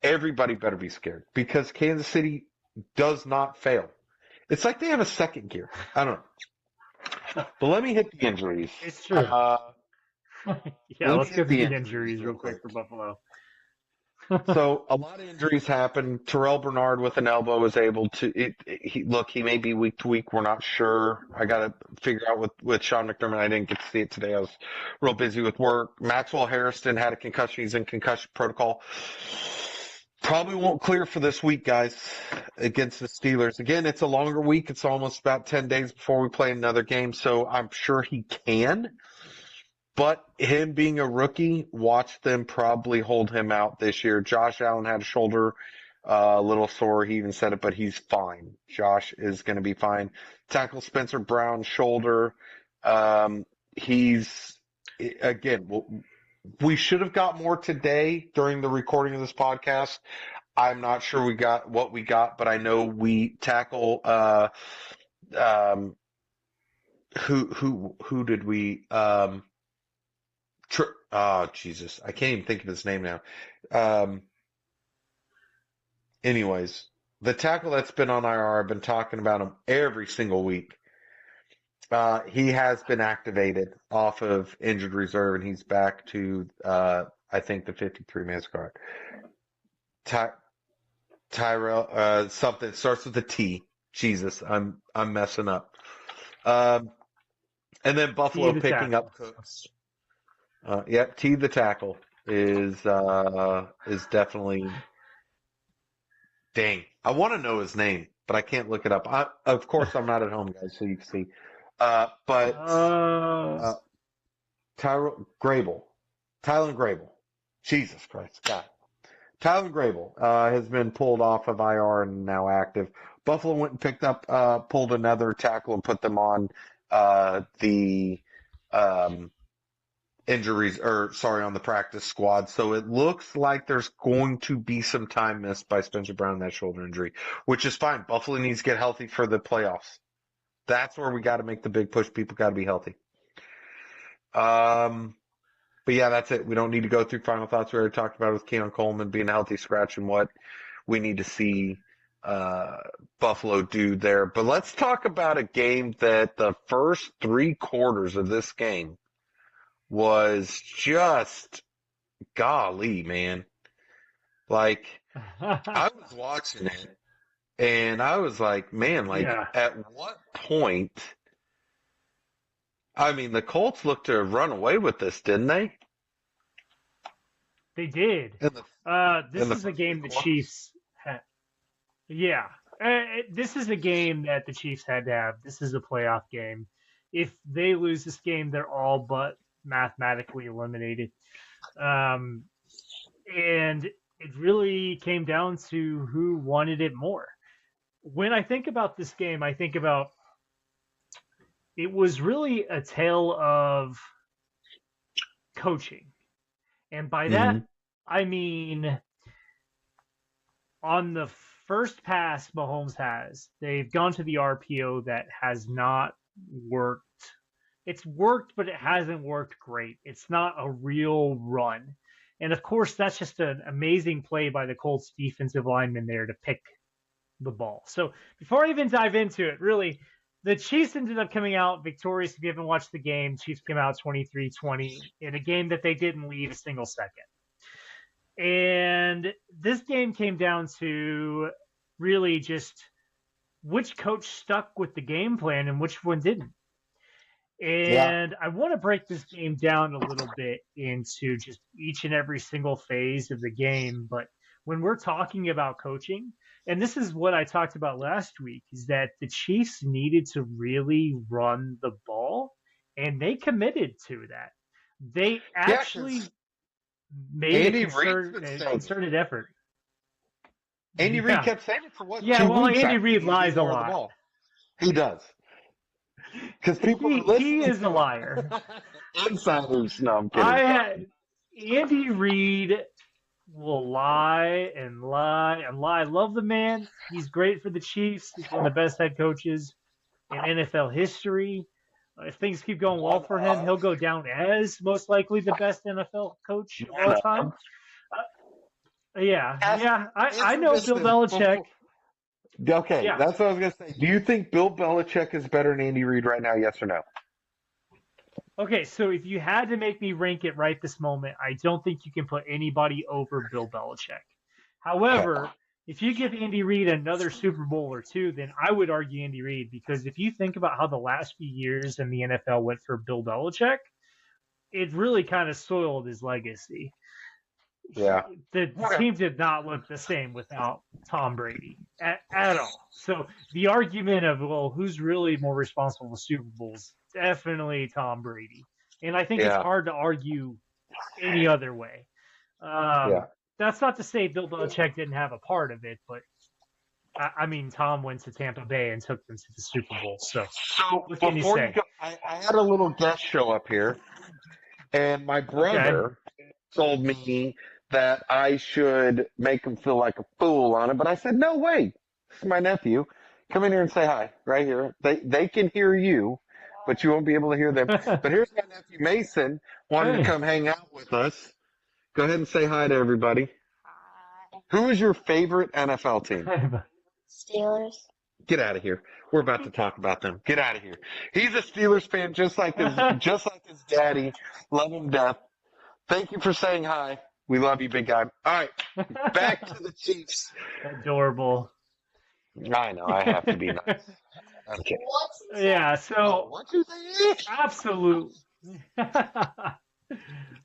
everybody better be scared because Kansas City does not fail. It's like they have a second gear. I don't know. But let me hit the injuries. It's true. Let's get to the injuries real quick for Buffalo. So a lot of injuries happen. Terrell Bernard with an elbow was able to. He may be week to week. We're not sure. I got to figure out with Sean McDermott. I didn't get to see it today. I was real busy with work. Maxwell Harrison had a concussion. He's in concussion protocol. Probably won't clear for this week, guys, against the Steelers. Again, it's a longer week. It's almost about 10 days before we play another game, so I'm sure he can. But him being a rookie, watch them probably hold him out this year. Josh Allen had a shoulder, a little sore. He even said it, but he's fine. Josh is going to be fine. Tackle Spencer Brown, shoulder. We should have got more today during the recording of this podcast. I'm not sure we got what we got, but I know we tackle, who did we, oh, Jesus. I can't even think of his name now. Anyways, the tackle that's been on IR, I've been talking about him every single week. He has been activated off of injured reserve, and he's back to, I think, the 53-man squad. Tyrell, something starts with a T. Jesus, I'm messing up. And then Buffalo picking up Cooks. T the tackle is definitely. Dang, I want to know his name, but I can't look it up. Of course, I'm not at home, guys, so you can see. Tylen Grable. Jesus Christ, God. Tylen Grable has been pulled off of IR and now active. Buffalo went and pulled another tackle and put them on the on the practice squad. So it looks like there's going to be some time missed by Spencer Brown in that shoulder injury, which is fine. Buffalo needs to get healthy for the playoffs. That's where we got to make the big push. People got to be healthy. But yeah, that's it. We don't need to go through final thoughts. We already talked about it with Keon Coleman being a healthy scratch and what we need to see Buffalo dude there. But let's talk about a game that the first 3 quarters of this game was just golly, man. Like, I was watching it and I was like, man, like, Yeah, at what point? I mean, the Colts looked to have run away with this, didn't they? they did. In the in This the is a first three game the quarters. Chiefs had. Yeah, this is a game that the Chiefs had to have. This is a playoff game. If they lose this game, they're all but mathematically eliminated. Um, and it really came down to who wanted it more. When I think about this game, I think about it was really a tale of coaching. And by that, Hmm. I mean on the first pass Mahomes has, they've gone to the RPO that has not worked. It's worked, but it hasn't worked great. It's not a real run. And of course, that's just an amazing play by the Colts defensive lineman there to pick the ball. So before I even dive into it, really, the Chiefs ended up coming out victorious. If you haven't watched the game, Chiefs came out 23-20 in a game that they didn't leave a single second. And this game came down to really just which coach stuck with the game plan and which one didn't. Yeah. And I want to break this game down a little bit into just each and every single phase of the game. But when we're talking about coaching, and this is what I talked about last week, is that the Chiefs needed to really run the ball, and they committed to that. They Yeah, actually because made a Andy Reid's been saying it. concerted effort. Andy Reid Yeah. kept saying it for what, Yeah, 2 weeks? Andy I Reid think he lies a more of the lot. ball. He does. Because people are He listening is a to liar. it. Insiders. No, I'm kidding. Andy Reid will lie and lie and lie. I love the man. He's great for the Chiefs. He's one of the best head coaches in NFL history. If things keep going well One for him, of. he'll go down as most likely the best NFL coach of all One time. of. Yeah, Ask, yeah. I answer know this Bill then. Belichick. Okay, Yeah. that's what I was going to say. Do you think Bill Belichick is better than Andy Reid right now, yes or no? Okay, so if you had to make me rank it right this moment, I don't think you can put anybody over Bill Belichick. Okay. However, if you give Andy Reid another Super Bowl or two, then I would argue Andy Reid, because if you think about how the last few years in the NFL went for Bill Belichick, it really kind of soiled his legacy. Yeah. The Okay. team did not look the same without Tom Brady at all. So the argument of, well, who's really more responsible for Super Bowls? Definitely Tom Brady. And I think it's Yeah. hard to argue any other way. Yeah. That's not to say Bill Belichick didn't have a part of it, but I mean, Tom went to Tampa Bay and took them to the Super Bowl. So So what can you before you say? go, I had a little guest show up here, and my Okay. brother told me that I should make him feel like a fool on it, but I said, no way. This is my nephew. Come in here and say hi right here. They can hear you, but you won't be able to hear them. But here's my nephew Mason wanted to Hey. come hang out with us. Go ahead and say hi to everybody. Who is your favorite NFL team? Steelers. Get out of here. We're about to talk about them. Get out of here. He's a Steelers fan just like his daddy. Love him to death. Thank you for saying hi. We love you, big guy. All right, back to the Chiefs. Adorable. I know, I have to be nice. Okay. Yeah, Oh, so what you think? absolute.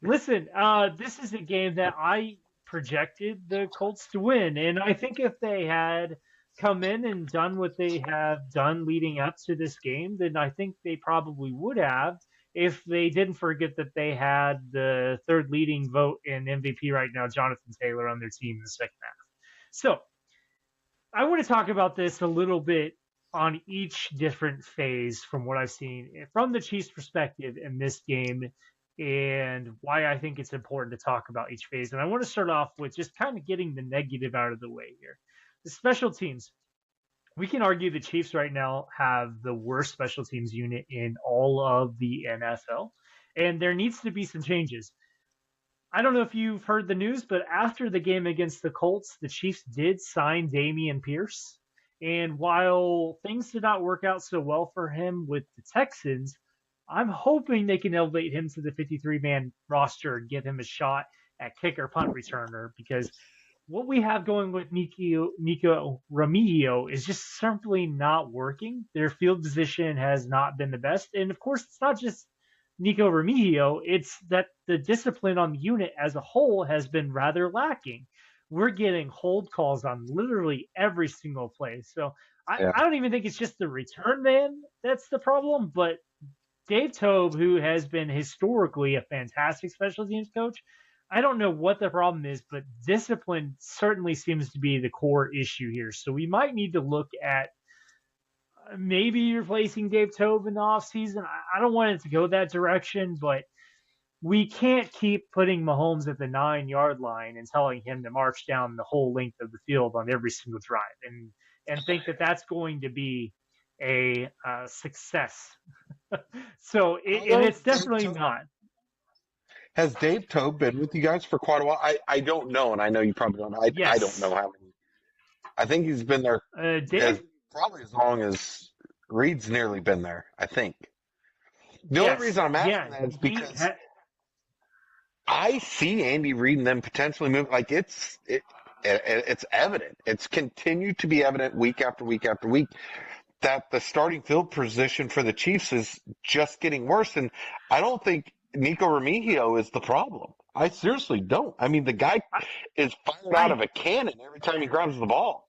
Listen, this is a game that I projected the Colts to win, and I think if they had come in and done what they have done leading up to this game, then I think they probably would have, if they didn't forget that they had the third leading vote in MVP right now, Jonathan Taylor, on their team in the second half. So I want to talk about this a little bit on each different phase from what I've seen from the Chiefs' perspective in this game, and why I think it's important to talk about each phase. And I want to start off with just kind of getting the negative out of the way here. The special teams. We can argue the Chiefs right now have the worst special teams unit in all of the NFL, and there needs to be some changes. I don't know if you've heard the news, but after the game against the Colts, the Chiefs did sign Dameon Pierce. And while things did not work out so well for him with the Texans, I'm hoping they can elevate him to the 53-man roster and give him a shot at kicker punt returner, because what we have going with Nico Remigio is just simply not working. Their field position has not been the best. And of course, it's not just Nico Remigio, it's that the discipline on the unit as a whole has been rather lacking. We're getting hold calls on literally every single play. So Yeah. I don't even think it's just the return man that's the problem, but Dave Tobe, who has been historically a fantastic special teams coach, I don't know what the problem is, but discipline certainly seems to be the core issue here. So we might need to look at maybe replacing Dave Tobe in the offseason. I don't want it to go that direction, but we can't keep putting Mahomes at the 9-yard line and telling him to march down the whole length of the field on every single drive and think that that's going to be a success. So and it's definitely not. Has Dave Tobe been with you guys for quite a while? I don't know, and I know you probably don't. I don't know how many. I think he's been there probably as long as Reed's nearly been there, I think. The only reason I'm asking that is because I see Andy Reid and them potentially move. Like it's evident. It's continued to be evident week after week after week that the starting field position for the Chiefs is just getting worse. And I don't think Nico Remigio is the problem. I seriously don't. I mean, the guy is fired out of a cannon every time he grabs the ball.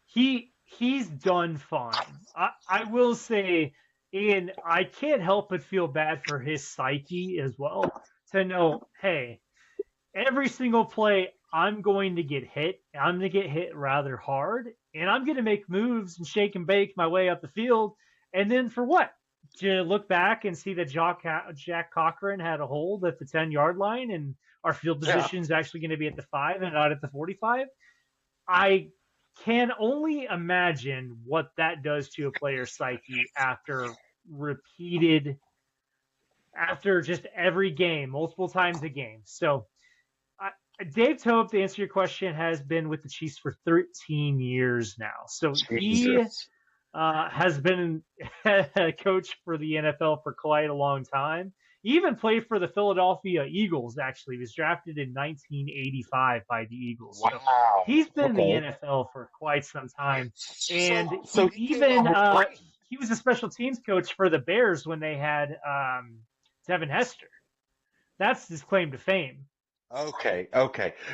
He's done fine. I will say, and I can't help but feel bad for his psyche as well, to know, hey, every single play I'm going to get hit. I'm going to get hit rather hard, and I'm going to make moves and shake and bake my way up the field. And then for what? To look back and see that Jack Cochran had a hold at the 10-yard line and our field position is actually going to be at the 5 and not at the 45. I can only imagine what that does to a player's psyche after just every game, multiple times a game. So Dave Tobe, to answer your question, has been with the Chiefs for 13 years now. So he has been a coach for the NFL for quite a long time. He even played for the Philadelphia Eagles, actually. He was drafted in 1985 by the Eagles. Wow. So he's been in the NFL for quite some time. And he was a special teams coach for the Bears when they had Devin Hester. That's his claim to fame. Okay.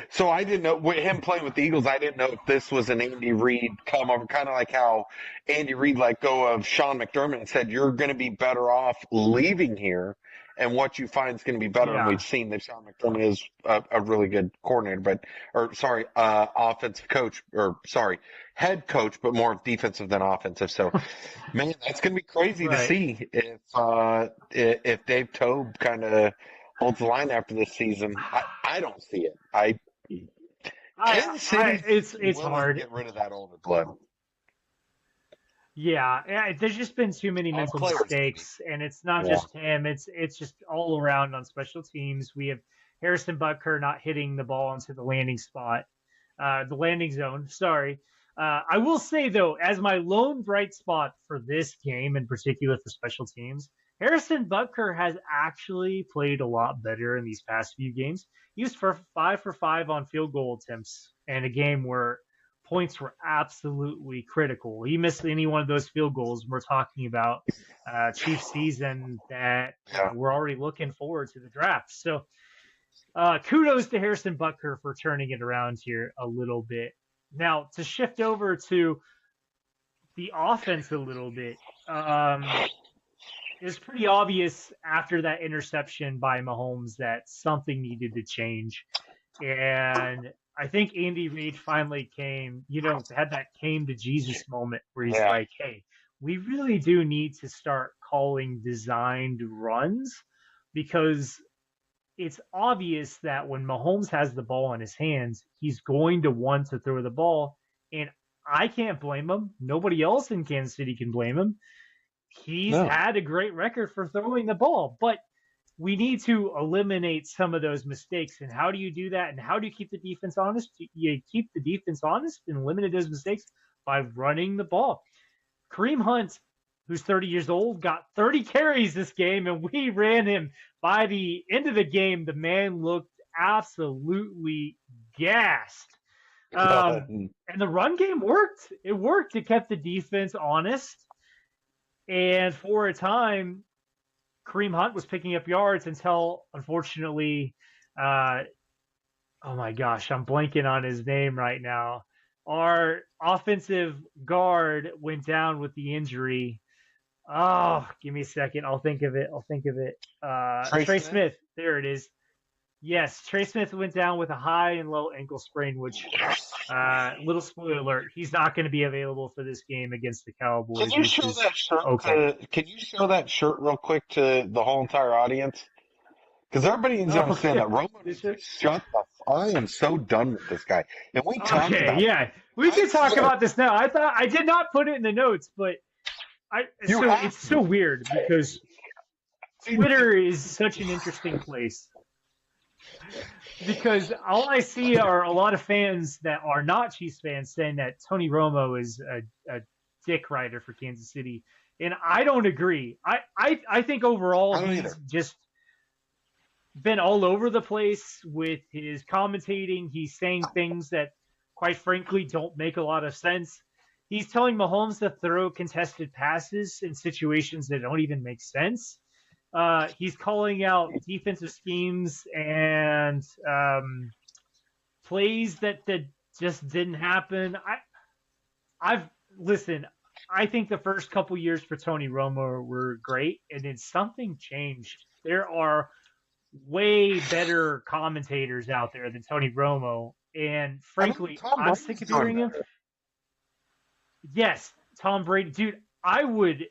So I didn't know, with him playing with the Eagles, I didn't know if this was an Andy Reid come over, kind of like how Andy Reid let go of Sean McDermott and said, you're going to be better off leaving here, and what you find is going to be better. And we've seen that Sean McDermott is a really good coordinator, offensive coach, head coach, but more defensive than offensive. So, man, that's going to be crazy to see if Dave Tobe kind of holds the line after this season. I don't see it. It's hard to get rid of that older blood. Yeah, there's just been too many mental mistakes, and it's not just him. It's just all around on special teams. We have Harrison Butker not hitting the ball into the landing zone. Sorry. I will say, though, as my lone bright spot for this game, in particular for special teams, Harrison Butker has actually played a lot better in these past few games. He was 5 for 5 on field goal attempts in a game where points were absolutely critical. He missed any one of those field goals. We're talking about Chiefs season that we're already looking forward to the draft. So kudos to Harrison Butker for turning it around here a little bit. Now, to shift over to the offense a little bit, it was pretty obvious after that interception by Mahomes that something needed to change. And I think Andy Reid finally had that came to Jesus moment where he's like, hey, we really do need to start calling designed runs, because it's obvious that when Mahomes has the ball in his hands, he's going to want to throw the ball. And I can't blame him. Nobody else in Kansas City can blame him. He's had a great record for throwing the ball, but we need to eliminate some of those mistakes. And how do you do that? And how do you keep the defense honest? You keep the defense honest and eliminate those mistakes by running the ball. Kareem Hunt, who's 30 years old, got 30 carries this game, and we ran him. By the end of the game, the man looked absolutely gassed. And the run game worked. It worked. It kept the defense honest. And for a time, Kareem Hunt was picking up yards until, unfortunately, oh my gosh, I'm blanking on his name right now. Our offensive guard went down with the injury. Oh, give me a second. I'll think of it. Trey Smith. There it is. Yes, Trey Smith went down with a high and low ankle sprain, which, little spoiler alert, he's not going to be available for this game against the Cowboys. Can you show that shirt? Okay. Can you show that shirt real quick to the whole entire audience? Because everybody needs to understand that Romo needs to shut the. I am so done with this guy. And we talked about. Yeah, we can talk about this now. I did not put it in the notes, but it's so weird because Twitter is such an interesting place. Because all I see are a lot of fans that are not Chiefs fans saying that Tony Romo is a dick rider for Kansas City, and I don't agree. I think overall he's just been all over the place with his commentating. He's saying things that, quite frankly, don't make a lot of sense. He's telling Mahomes to throw contested passes in situations that don't even make sense. He's calling out defensive schemes and plays that just didn't happen. Listen, I think the first couple years for Tony Romo were great, and then something changed. There are way better commentators out there than Tony Romo, and frankly, I'm sick of hearing him. Yes, Tom Brady. Dude, I would,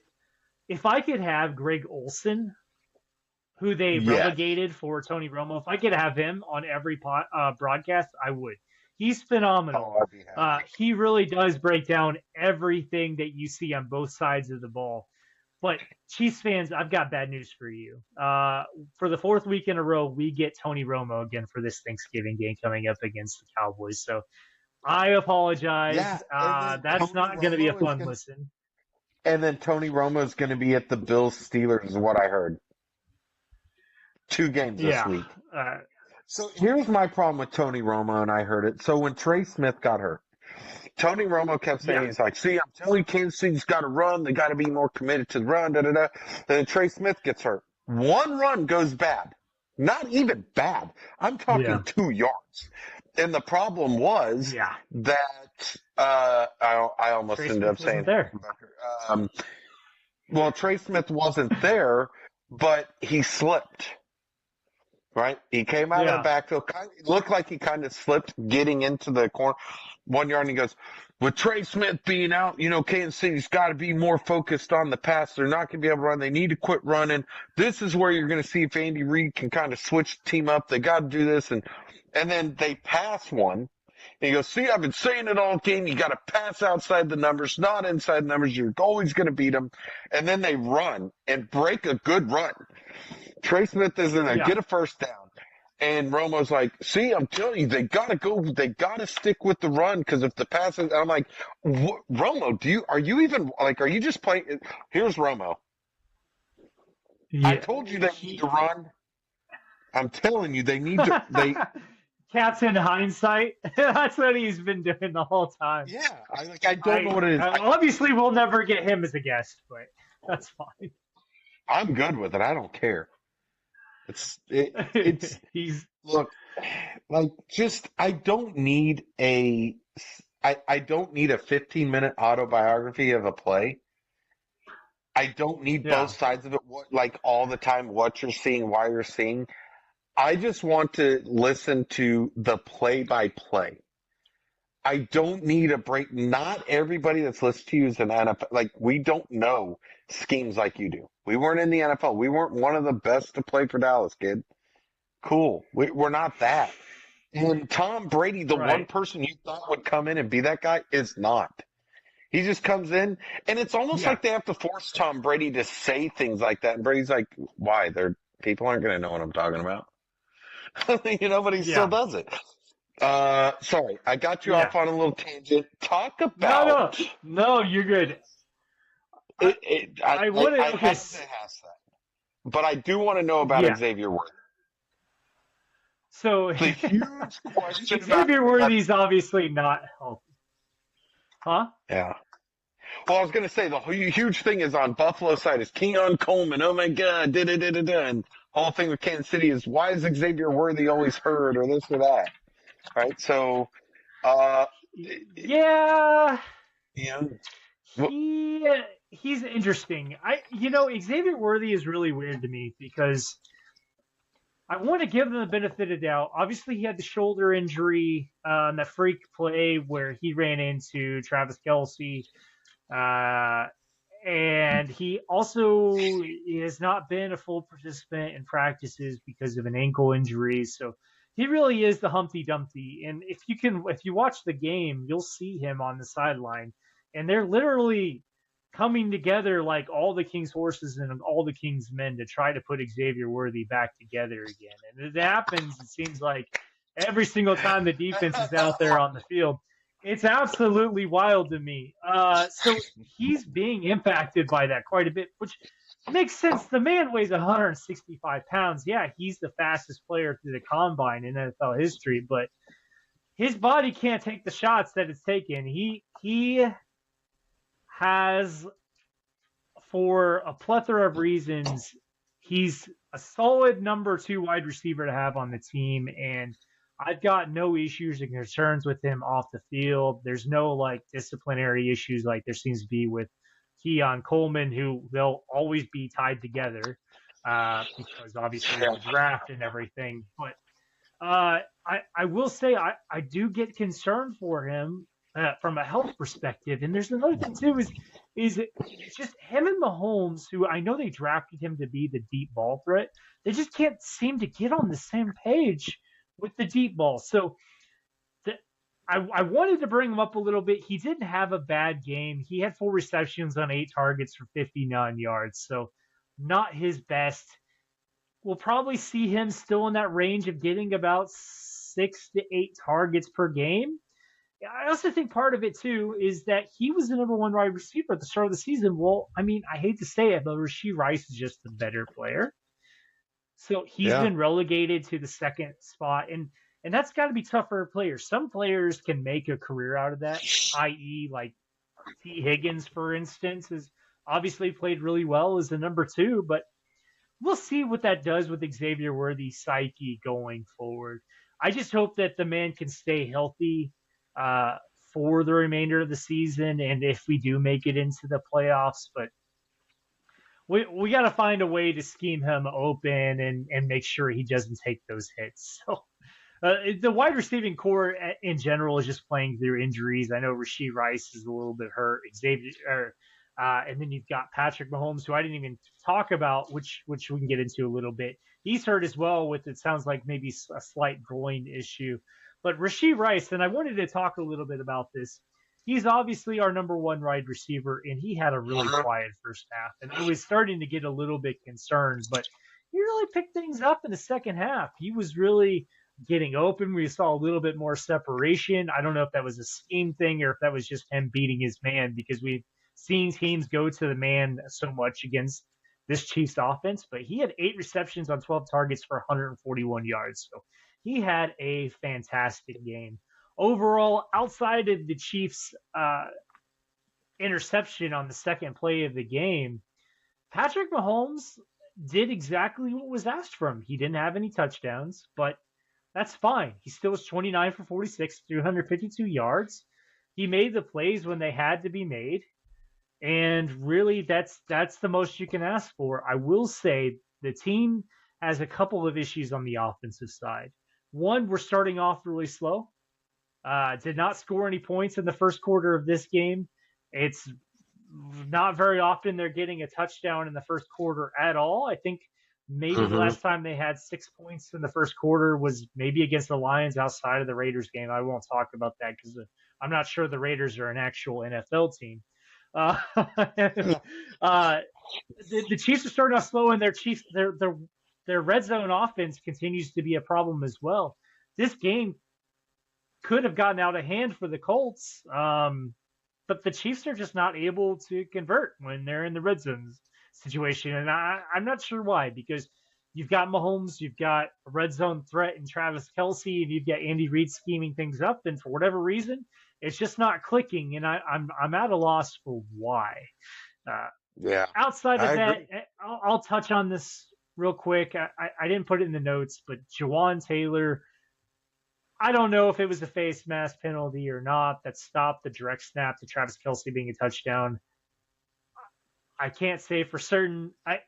if I could have Greg Olsen, who they relegated for Tony Romo, if I could have him on every broadcast, I would. He's phenomenal. He really does break down everything that you see on both sides of the ball. But Chiefs fans, I've got bad news for you. For the fourth week in a row, we get Tony Romo again for this Thanksgiving game coming up against the Cowboys. So I apologize. That's not going to be a fun listen. And then Tony Romo is going to be at the Bills-Steelers is what I heard. 2 games this week. So here's my problem with Tony Romo, and I heard it. So when Trey Smith got hurt, Tony Romo kept saying, he's like, see, I'm telling you, Kansas City's got to run. They got to be more committed to the run, da-da-da. Then Trey Smith gets hurt. One run goes bad. Not even bad. I'm talking 2 yards. And the problem was that I almost Trey ended Smith up saying there. Well, Trey Smith wasn't there, but he slipped. Right? He came out of the backfield. It looked like he kind of slipped getting into the corner. 1 yard, and he goes, with Trey Smith being out, Kansas City's got to be more focused on the pass. They're not going to be able to run. They need to quit running. This is where you're going to see if Andy Reid can kind of switch the team up. They got to do this. And then they pass one. And he goes, see, I've been saying it all game. You got to pass outside the numbers, not inside the numbers. You're always going to beat them. And then they run and break a good run. Trey Smith is going to get a first down. And Romo's like, see, I'm telling you, they got to stick with the run because if the pass is, I'm like, Romo, are you just playing? Here's Romo. Yeah. I told you they need to run. I'm telling you, they need to, Captain Hindsight. That's what he's been doing the whole time. Yeah. I don't know what it is. Obviously, we'll never get him as a guest, but that's fine. I'm good with it. I don't care. Look, I don't need a 15-minute autobiography of a play. I don't need both sides of it, all the time, what you're seeing, why you're seeing. I just want to listen to the play-by-play. I don't need a break. Not everybody that's listening to you is an NFL. We don't know schemes like you do. We weren't in the NFL. We weren't one of the best to play for Dallas, kid. Cool. We're not that. And Tom Brady, the one person you thought would come in and be that guy, is not. He just comes in, and it's almost like they have to force Tom Brady to say things like that. And Brady's like, why? People aren't going to know what I'm talking about. But he still does it. Sorry, I got you off on a little tangent. Talk about. No, you're good. I want to. I Okay. have to ask that, but I do want to know about Xavier Worthy. So the huge question. Xavier Worthy's obviously not healthy. Huh? Yeah. Well, I was going to say the huge thing is on Buffalo side is Keon Coleman. Oh my God, and whole thing with Kansas City is why is Xavier Worthy always hurt or this or that, right? So, he's interesting. Xavier Worthy is really weird to me because I want to give him the benefit of doubt. Obviously, he had the shoulder injury on that freak play where he ran into Travis Kelce. And he also has not been a full participant in practices because of an ankle injury. So he really is the Humpty Dumpty. And if you watch the game, you'll see him on the sideline. And they're literally coming together like all the King's horses and all the King's men to try to put Xavier Worthy back together again. And it happens, it seems like, every single time the defense is out there on the field. It's absolutely wild to me. So he's being impacted by that quite a bit, which makes sense. The man weighs 165 pounds. Yeah, he's the fastest player through the combine in NFL history, but his body can't take the shots that it's taken. He has, for a plethora of reasons, he's a solid number 2 wide receiver to have on the team, and I've got no issues and concerns with him off the field. There's no disciplinary issues like there seems to be with Keon Coleman, who they'll always be tied together because obviously of the draft and everything. But I will say I do get concerned for him from a health perspective. And there's another thing too is it's just him and Mahomes, who I know they drafted him to be the deep ball threat. They just can't seem to get on the same page with the deep ball. So I wanted to bring him up a little bit. He didn't have a bad game. He had 4 receptions on 8 targets for 59 yards. So not his best. We'll probably see him still in that range of getting about 6 to 8 targets per game. I also think part of it too is that he was the number 1 wide receiver at the start of the season. Well, I mean, I hate to say it, but Rashee Rice is just a better player. So he's been relegated to the 2nd spot, and that's got to be tough for players. Some players can make a career out of that, i.e. like T. Higgins, for instance, has obviously played really well as the number 2, but we'll see what that does with Xavier Worthy's psyche going forward. I just hope that the man can stay healthy for the remainder of the season, and if we do make it into the playoffs, but we got to find a way to scheme him open and make sure he doesn't take those hits. So the wide receiving core in general is just playing through injuries. I know Rashee Rice is a little bit hurt. And then you've got Patrick Mahomes, who I didn't even talk about, which we can get into a little bit. He's hurt as well with, it sounds like, maybe a slight groin issue. But Rashee Rice, and I wanted to talk a little bit about this. He's obviously our number 1 wide receiver, and he had a really quiet first half. And I was starting to get a little bit concerned, but he really picked things up in the second half. He was really getting open. We saw a little bit more separation. I don't know if that was a scheme thing or if that was just him beating his man, because we've seen teams go to the man so much against this Chiefs offense. But he had 8 receptions on 12 targets for 141 yards. So he had a fantastic game. Overall, outside of the Chiefs' interception on the second play of the game, Patrick Mahomes did exactly what was asked from him. He didn't have any touchdowns, but that's fine. He still was 29 for 46, 352 yards. He made the plays when they had to be made. And really, that's the most you can ask for. I will say the team has a couple of issues on the offensive side. One, we're starting off really slow. Did not score any points in the first quarter of this game. It's not very often they're getting a touchdown in the first quarter at all. I think maybe the last time they had 6 points in the first quarter was maybe against the Lions outside of the Raiders game. I won't talk about that because I'm not sure the Raiders are an actual NFL team. The Chiefs are starting off slow, and their their red zone offense continues to be a problem as well. This game could have gotten out of hand for the Colts, but the Chiefs are just not able to convert when they're in the red zone situation. And I'm not sure why, because you've got Mahomes, you've got a red zone threat in Travis Kelce, and you've got Andy Reid scheming things up. And for whatever reason, it's just not clicking. And I'm at a loss for why. Outside of that, I'll touch on this real quick. I didn't put it in the notes, but Jawan Taylor, I don't know if it was a face mask penalty or not that stopped the direct snap to Travis Kelce being a touchdown. I can't say for certain. I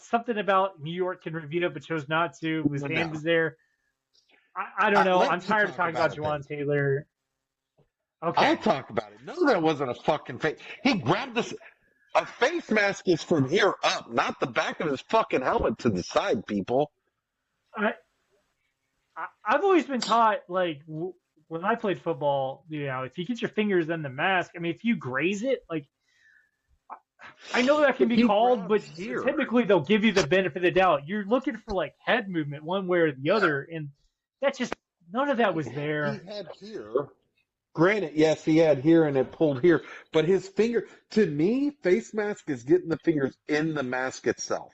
something about New York can review it, but chose not to. His hand was there. I don't know. I'm tired of talking about Jawan Taylor. Okay. I'll talk about it. No, that wasn't a fucking face. He grabbed this. A face mask is from here up, not the back of his fucking helmet to the side, people. I've always been taught, like, when I played football, you know, if you get your fingers in the mask, I mean, if you graze it, like, I know that can be called, but typically they'll give you the benefit of the doubt. You're looking for, like, head movement one way or the other, and that just, none of that was there. He had here. Granted, yes, he had here and it pulled here, but his finger, to me, face mask is getting the fingers in the mask itself.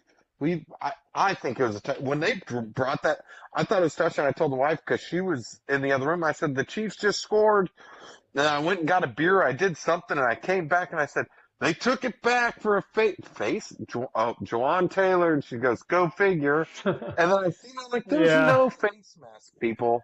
I think it was when they brought that, I thought it was touchdown. I told the wife because she was in the other room. I said, the Chiefs just scored. And I went and got a beer. I did something and I came back and I said, they took it back for a face. Jawan Taylor. And she goes, go figure. And then I see, I'm like, there's no face mask, people.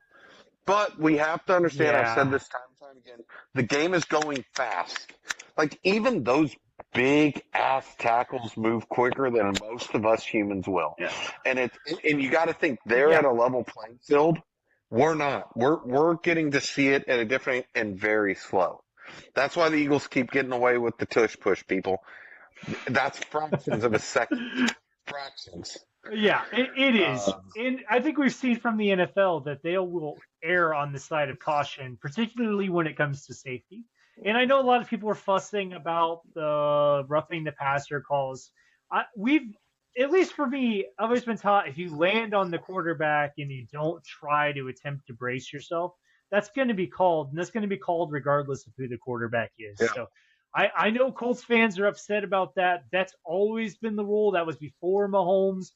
But we have to understand, I've said this time and time again, the game is going fast. Like, even those big ass tackles move quicker than most of us humans will. Yeah. And you got to think they're at a level playing field. We're not. We're getting to see it at a different and very slow. That's why the Eagles keep getting away with the tush push, people. That's fractions of a second. Fractions. Yeah, it is. And I think we've seen from the NFL that they will err on the side of caution, particularly when it comes to safety. And I know a lot of people are fussing about the roughing the passer calls. At least for me, I've always been taught if you land on the quarterback and you don't try to attempt to brace yourself, that's going to be called, and that's going to be called regardless of who the quarterback is. Yeah. So I know Colts fans are upset about that. That's always been the rule. That was before Mahomes.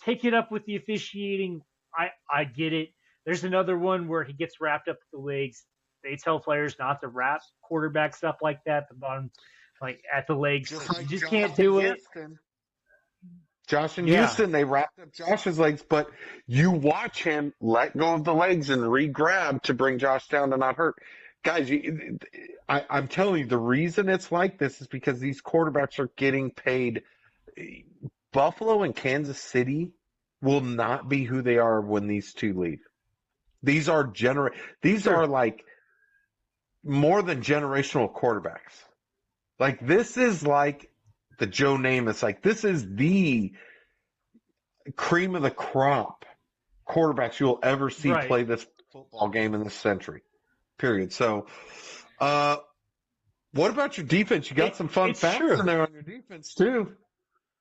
Take it up with the officiating. I get it. There's another one where he gets wrapped up with the legs. They tell players not to wrap quarterbacks up like that, the bottom, like at the legs. You just can't do it. Josh in Houston, they wrapped up Josh's legs, but you watch him let go of the legs and re-grab to bring Josh down to not hurt. Guys, I'm telling you, the reason it's like this is because these quarterbacks are getting paid. Buffalo and Kansas City will not be who they are when these two leave. These are are like more than generational quarterbacks. Like, this is like the Joe Namath. Like, this is the cream of the crop quarterbacks you'll ever see play this football game in this century. Period. So, what about your defense? You got some fun facts in there on your defense too.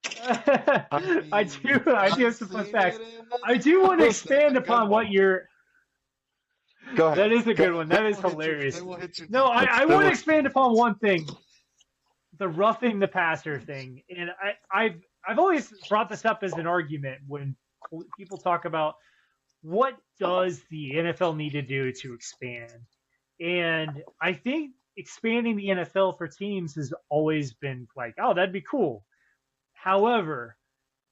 I do have some fun facts. I do want to expand upon what you're. Go ahead. That is a good one. That is hilarious. No, I want to expand upon one thing. The roughing the passer thing. And I've always brought this up as an argument when people talk about what does the NFL need to do to expand. And I think expanding the NFL for teams has always been like, oh, that'd be cool. However,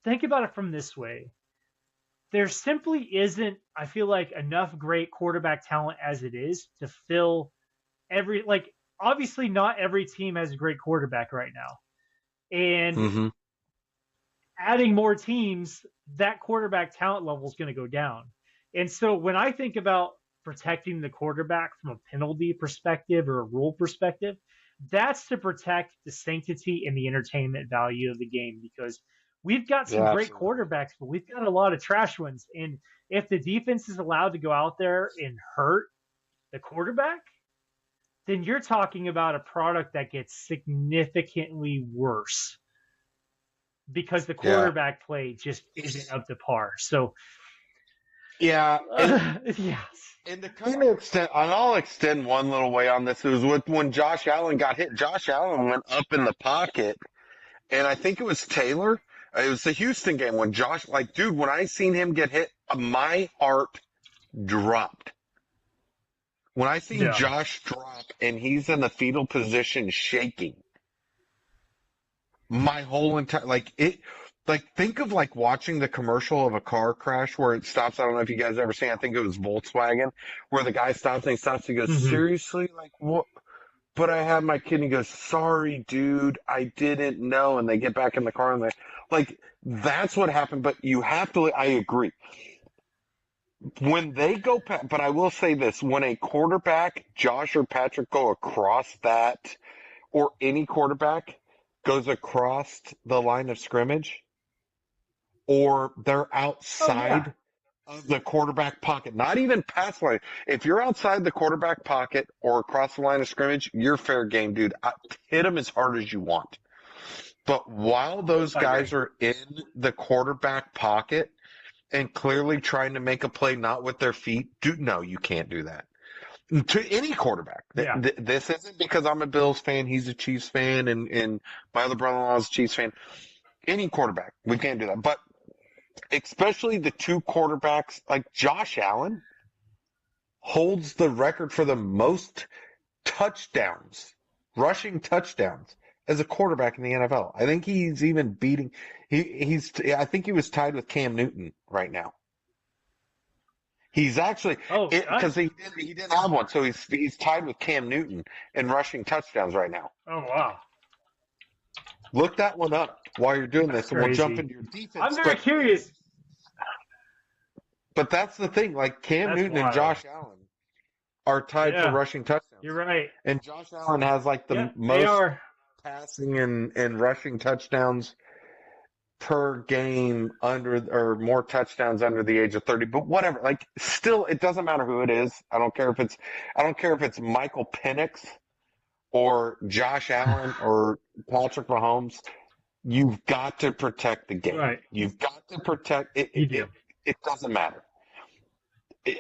think about it from this way. There simply isn't, I feel like, enough great quarterback talent as it is to fill obviously not every team has a great quarterback right now. And adding more teams, that quarterback talent level is going to go down. And so when I think about protecting the quarterback from a penalty perspective or a rule perspective, that's to protect the sanctity and the entertainment value of the game, because we've got some great quarterbacks, but we've got a lot of trash ones. And if the defense is allowed to go out there and hurt the quarterback, then you're talking about a product that gets significantly worse. because the quarterback play just isn't up to par. So, Yeah. yes. And to kind of extend, and I'll extend one little way on this. It was when Josh Allen got hit. Josh Allen went up in the pocket, and I think it was Taylor. It was the Houston game when Josh, like, dude, when I seen him get hit, my heart dropped. When I seen Josh drop and he's in the fetal position shaking, my whole entire, think of like watching the commercial of a car crash where it stops. I don't know if you guys ever seen, I think it was Volkswagen, where the guy stops and he stops and he goes, seriously? Like, what? But I had my kid and he goes, sorry, dude, I didn't know. And they get back in the car and they, like, that's what happened. But you have to, I agree. When they go, but I will say this, when a quarterback, Josh or Patrick, go across that, or any quarterback goes across the line of scrimmage, or they're outside of the quarterback pocket, not even pass line. If you're outside the quarterback pocket or across the line of scrimmage, you're fair game, dude. Hit them as hard as you want. But while those guys are in the quarterback pocket and clearly trying to make a play not with their feet, dude, no, you can't do that. To any quarterback. Yeah. This isn't because I'm a Bills fan, he's a Chiefs fan, and my other brother-in-law is a Chiefs fan. Any quarterback, we can't do that. But especially the two quarterbacks, like Josh Allen holds the record for the most touchdowns, rushing touchdowns, as a quarterback in the NFL. I think he's even beating, I think he was tied with Cam Newton right now. He's actually, because he didn't have one, so he's tied with Cam Newton in rushing touchdowns right now. Oh, wow. Look that one up while you're doing this, and we'll jump into your defense. I'm very curious. But that's the thing, like Cam Newton and Josh Allen are tied for rushing touchdowns. You're right. And Josh Allen has like the most passing and rushing touchdowns per game or more touchdowns under the age of 30, but whatever, like still, it doesn't matter who it is. I don't care if it's Michael Penix or Josh Allen or Patrick Mahomes. You've got to protect the game. Right. You've got to protect it. It doesn't matter.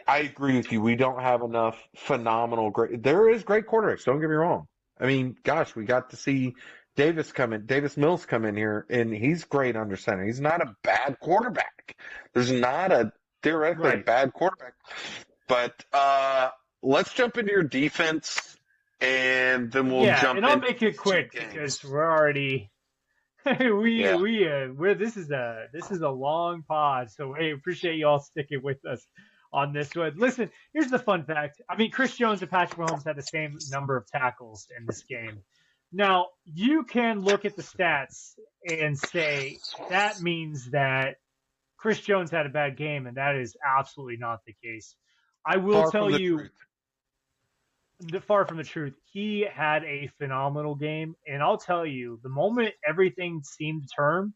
I agree with you. We don't have enough phenomenal great. There is great quarterbacks. Don't get me wrong. I mean, gosh, we got to see Davis Mills come in here, and he's great under center. He's not a bad quarterback. There's not a theoretically a bad quarterback. But let's jump into your defense, and then we'll jump in. And I'll make it quick because we're already this is a long pod, so hey, appreciate you all sticking with us on this one. Listen, here's the fun fact. I mean, Chris Jones and Patrick Mahomes had the same number of tackles in this game. Now, you can look at the stats and say that means that Chris Jones had a bad game, and that is absolutely not the case. I will tell you, far from the truth, he had a phenomenal game, and I'll tell you, the moment everything seemed to turn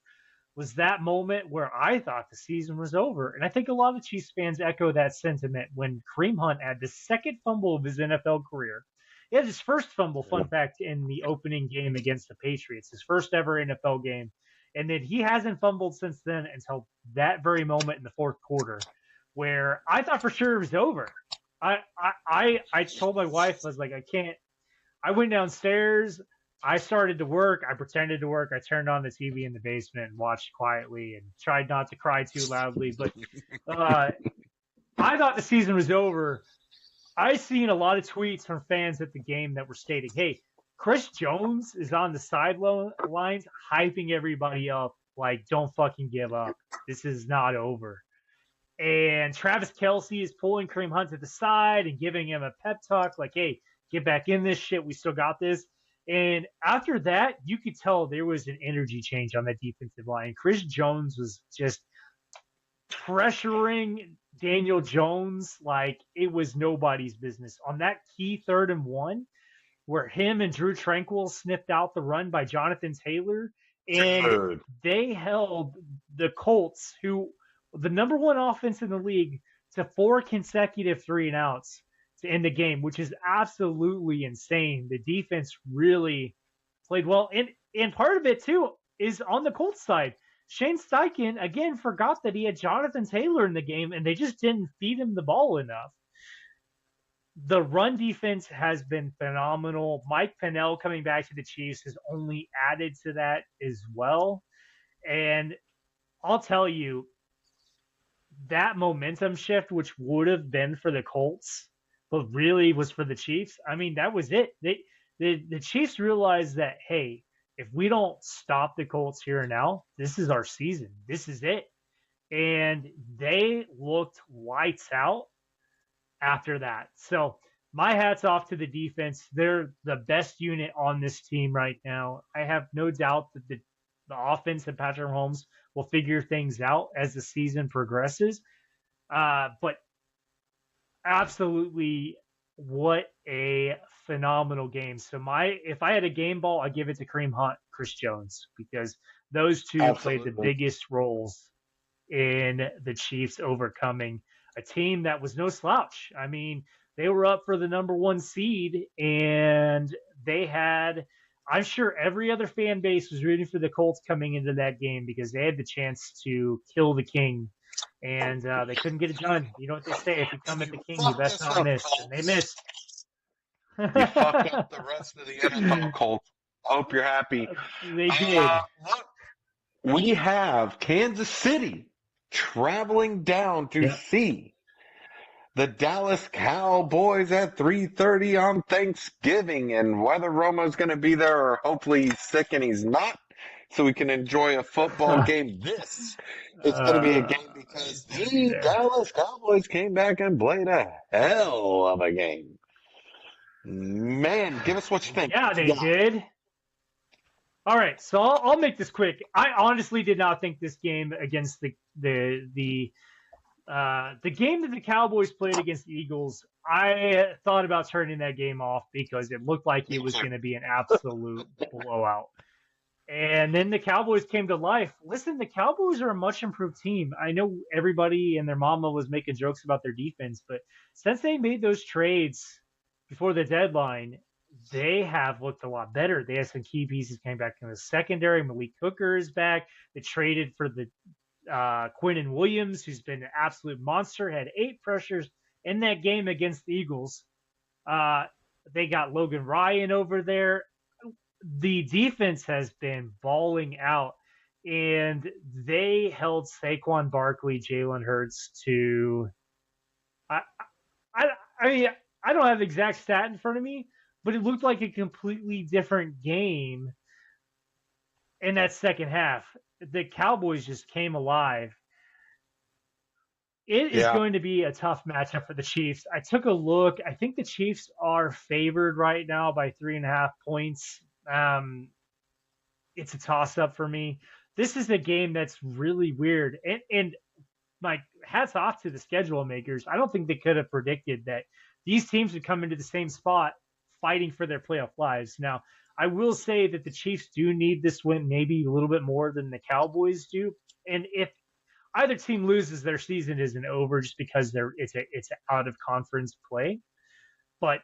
was that moment where I thought the season was over. And I think a lot of Chiefs fans echo that sentiment when Kareem Hunt had the second fumble of his NFL career. He had his first fumble, fun fact, in the opening game against the Patriots, his first ever NFL game. And then he hasn't fumbled since then until that very moment in the fourth quarter, where I thought for sure it was over. I told my wife, I was like, I went downstairs, I started to work, I pretended to work, I turned on the TV in the basement and watched quietly and tried not to cry too loudly. But I thought the season was over. I seen a lot of tweets from fans at the game that were stating, hey, Chris Jones is on the sidelines hyping everybody up like, don't fucking give up. This is not over. And Travis Kelce is pulling Kareem Hunt to the side and giving him a pep talk like, hey, get back in this shit. We still got this. And after that, you could tell there was an energy change on that defensive line. Chris Jones was just pressuring Daniel Jones like it was nobody's business. On that key 3rd and 1, where him and Drew Tranquill sniffed out the run by Jonathan Taylor, and they held the Colts, who the number 1 offense in the league, to 4 consecutive 3-and-outs to end the game, which is absolutely insane. The defense really played well. And part of it, too, is on the Colts side. Shane Steichen, again, forgot that he had Jonathan Taylor in the game, and they just didn't feed him the ball enough. The run defense has been phenomenal. Mike Pennell coming back to the Chiefs has only added to that as well. And I'll tell you, that momentum shift, which would have been for the Colts, but really was for the Chiefs. I mean, that was it. The Chiefs realized that, hey, if we don't stop the Colts here and now, this is our season. This is it. And they looked lights out after that. So my hat's off to the defense. They're the best unit on this team right now. I have no doubt that the offense and Patrick Mahomes will figure things out as the season progresses. But absolutely, what a phenomenal game. So if I had a game ball, I'd give it to Kareem Hunt, Chris Jones, because those two Absolutely. played the biggest roles in the Chiefs overcoming a team that was no slouch. I mean, they were up for the number 1 seed, and they had, I'm sure every other fan base was rooting for the Colts coming into that game because they had the chance to kill the king, and they couldn't get it done. You know what they say, if you come at the king, you best not miss. And they missed. You fucked up the rest of the NFL, Colts. I hope you're happy. They did. Look, we have Kansas City traveling down to see the Dallas Cowboys at 3:30 on Thanksgiving, and whether Romo's going to be there or hopefully he's sick and he's not, so we can enjoy a football game. This is going to be a game because the Dallas Cowboys came back and played a hell of a game. Man, give us what you think. Yeah, they did. All right, so I'll make this quick. I honestly did not think this game against the game that the Cowboys played against the Eagles, I thought about turning that game off because it looked like it was going to be an absolute blowout. And then the Cowboys came to life. Listen, the Cowboys are a much improved team. I know everybody and their mama was making jokes about their defense, but since they made those trades before the deadline, they have looked a lot better. They have some key pieces came back in the secondary. Malik Hooker is back. They traded for the Quinnen Williams, who's been an absolute monster, had 8 pressures in that game against the Eagles. They got Logan Ryan over there. The defense has been balling out, and they held Saquon Barkley, Jalen Hurts to. I mean, I don't have the exact stat in front of me, but it looked like a completely different game in that second half. The Cowboys just came alive. It is going to be a tough matchup for the Chiefs. I took a look. I think the Chiefs are favored right now by 3.5 points. It's a toss-up for me. This is a game that's really weird. And my hats off to the schedule makers. I don't think they could have predicted that these teams would come into the same spot fighting for their playoff lives. Now, I will say that the Chiefs do need this win maybe a little bit more than the Cowboys do. And if either team loses, their season isn't over just because it's out of conference play. But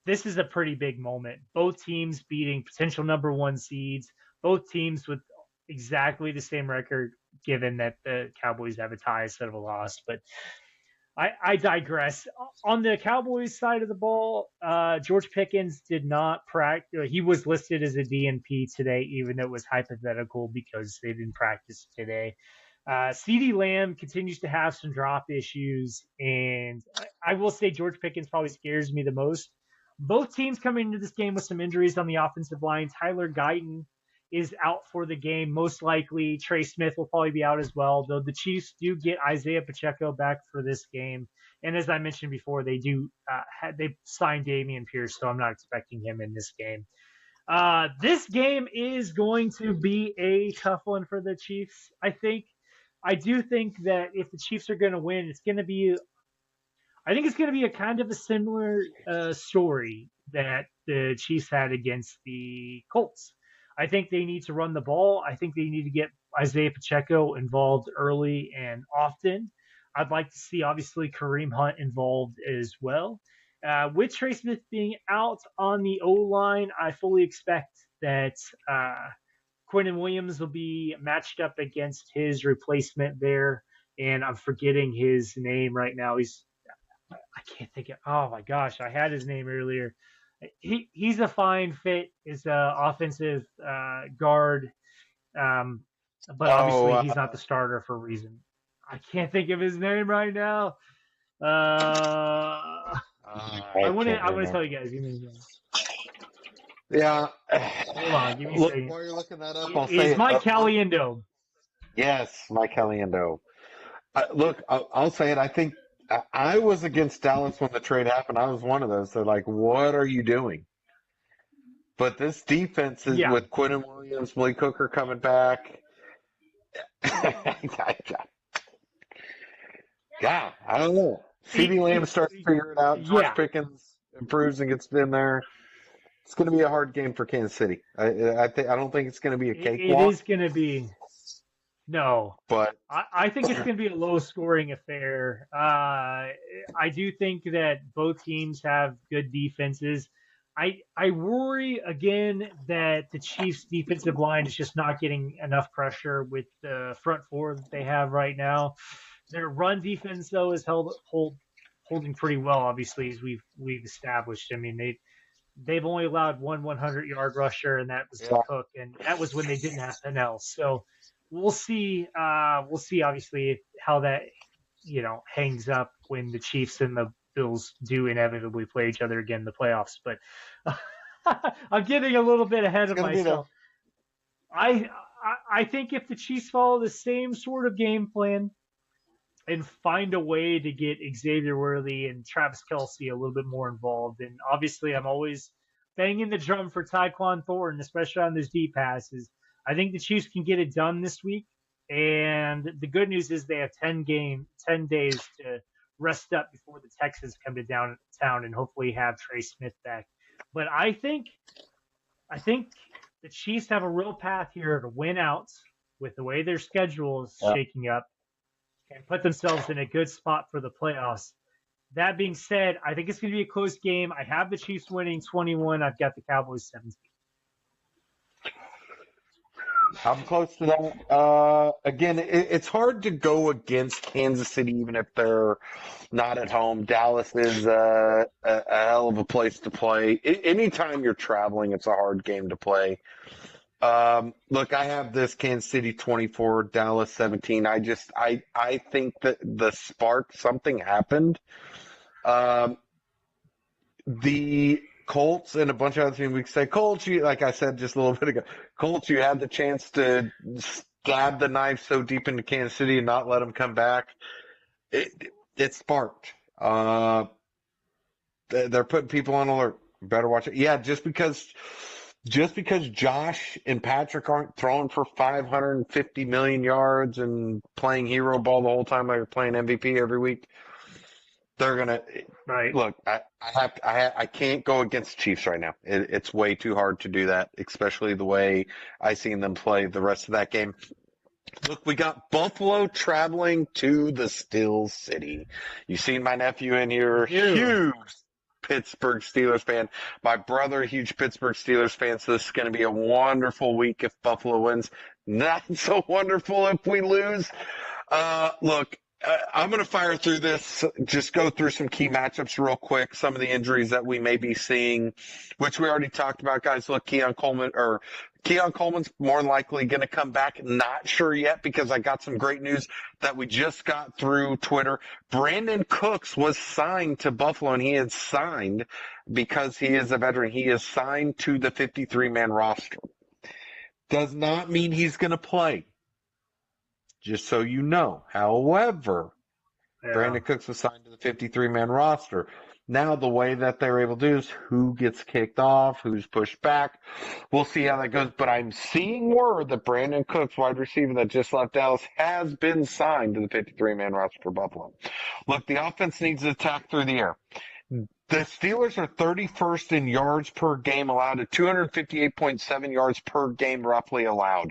this is a pretty big moment. Both teams beating potential number 1 seeds, both teams with exactly the same record, given that the Cowboys have a tie instead of a loss. But I digress. On the Cowboys side of the ball, George Pickens did not practice. He was listed as a DNP today, even though it was hypothetical because they didn't practice today. CeeDee Lamb continues to have some drop issues, and I will say George Pickens probably scares me the most. Both teams coming into this game with some injuries on the offensive line. Tyler Guyton is out for the game, most likely. Trey Smith will probably be out as well, though the Chiefs do get Isaiah Pacheco back for this game. And as I mentioned before, they do they signed Dameon Pierce, so I'm not expecting him in this game. This game is going to be a tough one for the Chiefs, I think. I do think that if the Chiefs are going to win, it's going to be a kind of a similar story that the Chiefs had against the Colts. I think they need to run the ball. I think they need to get Isaiah Pacheco involved early and often. I'd like to see, obviously, Kareem Hunt involved as well. With Trey Smith being out on the O-line, I fully expect that Quinnen Williams will be matched up against his replacement there, and I'm forgetting his name right now. I can't think of. Oh my gosh, I had his name earlier. He's a fine fit. Is a offensive guard, um, but Oh, obviously he's not the starter for a reason. I can't think of his name right now. I want to tell you guys. Give me a minute. Yeah. Hold on. Give me a Look, second. while you're looking that up, I'll say Is it. Mike Caliendo? Yes, Mike Caliendo. Look, I'll say it. I think I was against Dallas when the trade happened. I was one of those. They're like, what are you doing? But this defense is with Quinnen Williams, Malik Hooker coming back. Yeah, I don't know. CeeDee Lamb starts to figure it out. George Pickens improves and gets in there. It's going to be a hard game for Kansas City. I don't think it's going to be a cakewalk. It is going to be. No, but I think it's going to be a low-scoring affair. I do think that both teams have good defenses. I worry again that the Chiefs' defensive line is just not getting enough pressure with the front four that they have right now. Their run defense, though, is holding pretty well. Obviously, as we've established. I mean, they've only allowed one 100-yard rusher, and that was Cook, and that was when they didn't have Pennell. So we'll see. We'll see. Obviously, how that hangs up when the Chiefs and the Bills do inevitably play each other again in the playoffs. But I'm getting a little bit ahead of myself. I think if the Chiefs follow the same sort of game plan and find a way to get Xavier Worthy and Travis Kelce a little bit more involved, and obviously I'm always banging the drum for Tyquan Thornton, especially on those deep passes. I think the Chiefs can get it done this week, and the good news is they have 10 days to rest up before the Texans come to downtown and hopefully have Trey Smith back. But I think the Chiefs have a real path here to win out with the way their schedule is shaking up and put themselves in a good spot for the playoffs. That being said, I think it's going to be a close game. I have the Chiefs winning 21. I've got the Cowboys 17. I'm close to that. Again, it's hard to go against Kansas City even if they're not at home. Dallas is a hell of a place to play. Anytime you're traveling, it's a hard game to play. Look, I have this Kansas City 24, Dallas 17. I think that the spark, something happened. The Colts and a bunch of other teams, we could say Colts, like I said just a little bit ago, Colts, you had the chance to stab the knife so deep into Kansas City and not let them come back. It sparked. They're putting people on alert. Better watch it. Yeah, just because Josh and Patrick aren't throwing for 550 million yards and playing hero ball the whole time like they're playing MVP every week, they're gonna look. I can't go against Chiefs right now. It's way too hard to do that, especially the way I seen them play the rest of that game. Look, we got Buffalo traveling to the Steel City. You seen my nephew in here, huge Pittsburgh Steelers fan. My brother, a huge Pittsburgh Steelers fan. So this is going to be a wonderful week if Buffalo wins. Not so wonderful if we lose. Look, I'm going to fire through this, just go through some key matchups real quick, some of the injuries that we may be seeing, which we already talked about, guys. Look, Keon Coleman's more than likely going to come back. Not sure yet because I got some great news that we just got through Twitter. Brandon Cooks was signed to Buffalo, and he is signed because he is a veteran. He is signed to the 53-man roster. Does not mean he's going to play. Just so you know. However, Brandon Cooks was signed to the 53-man roster. Now, the way that they're able to do is who gets kicked off, who's pushed back. We'll see how that goes. But I'm seeing word that Brandon Cooks, wide receiver that just left Dallas, has been signed to the 53-man roster for Buffalo. Look, the offense needs to attack through the air. The Steelers are 31st in yards per game allowed at 258.7 yards per game roughly allowed.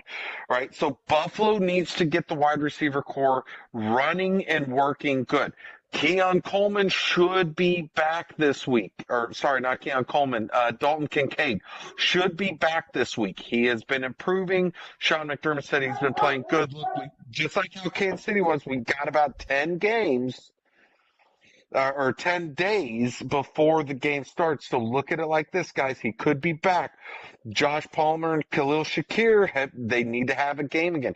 All right, so Buffalo needs to get the wide receiver core running and working good. Keon Coleman should be back this week. Or, sorry, not Keon Coleman. Dalton Kincaid should be back this week. He has been improving. Sean McDermott said he's been playing good. Look, just like how Kansas City was, we got about 10 games or 10 days before the game starts. So look at it like this, guys. He could be back. Josh Palmer and Khalil Shakir, they need to have a game again.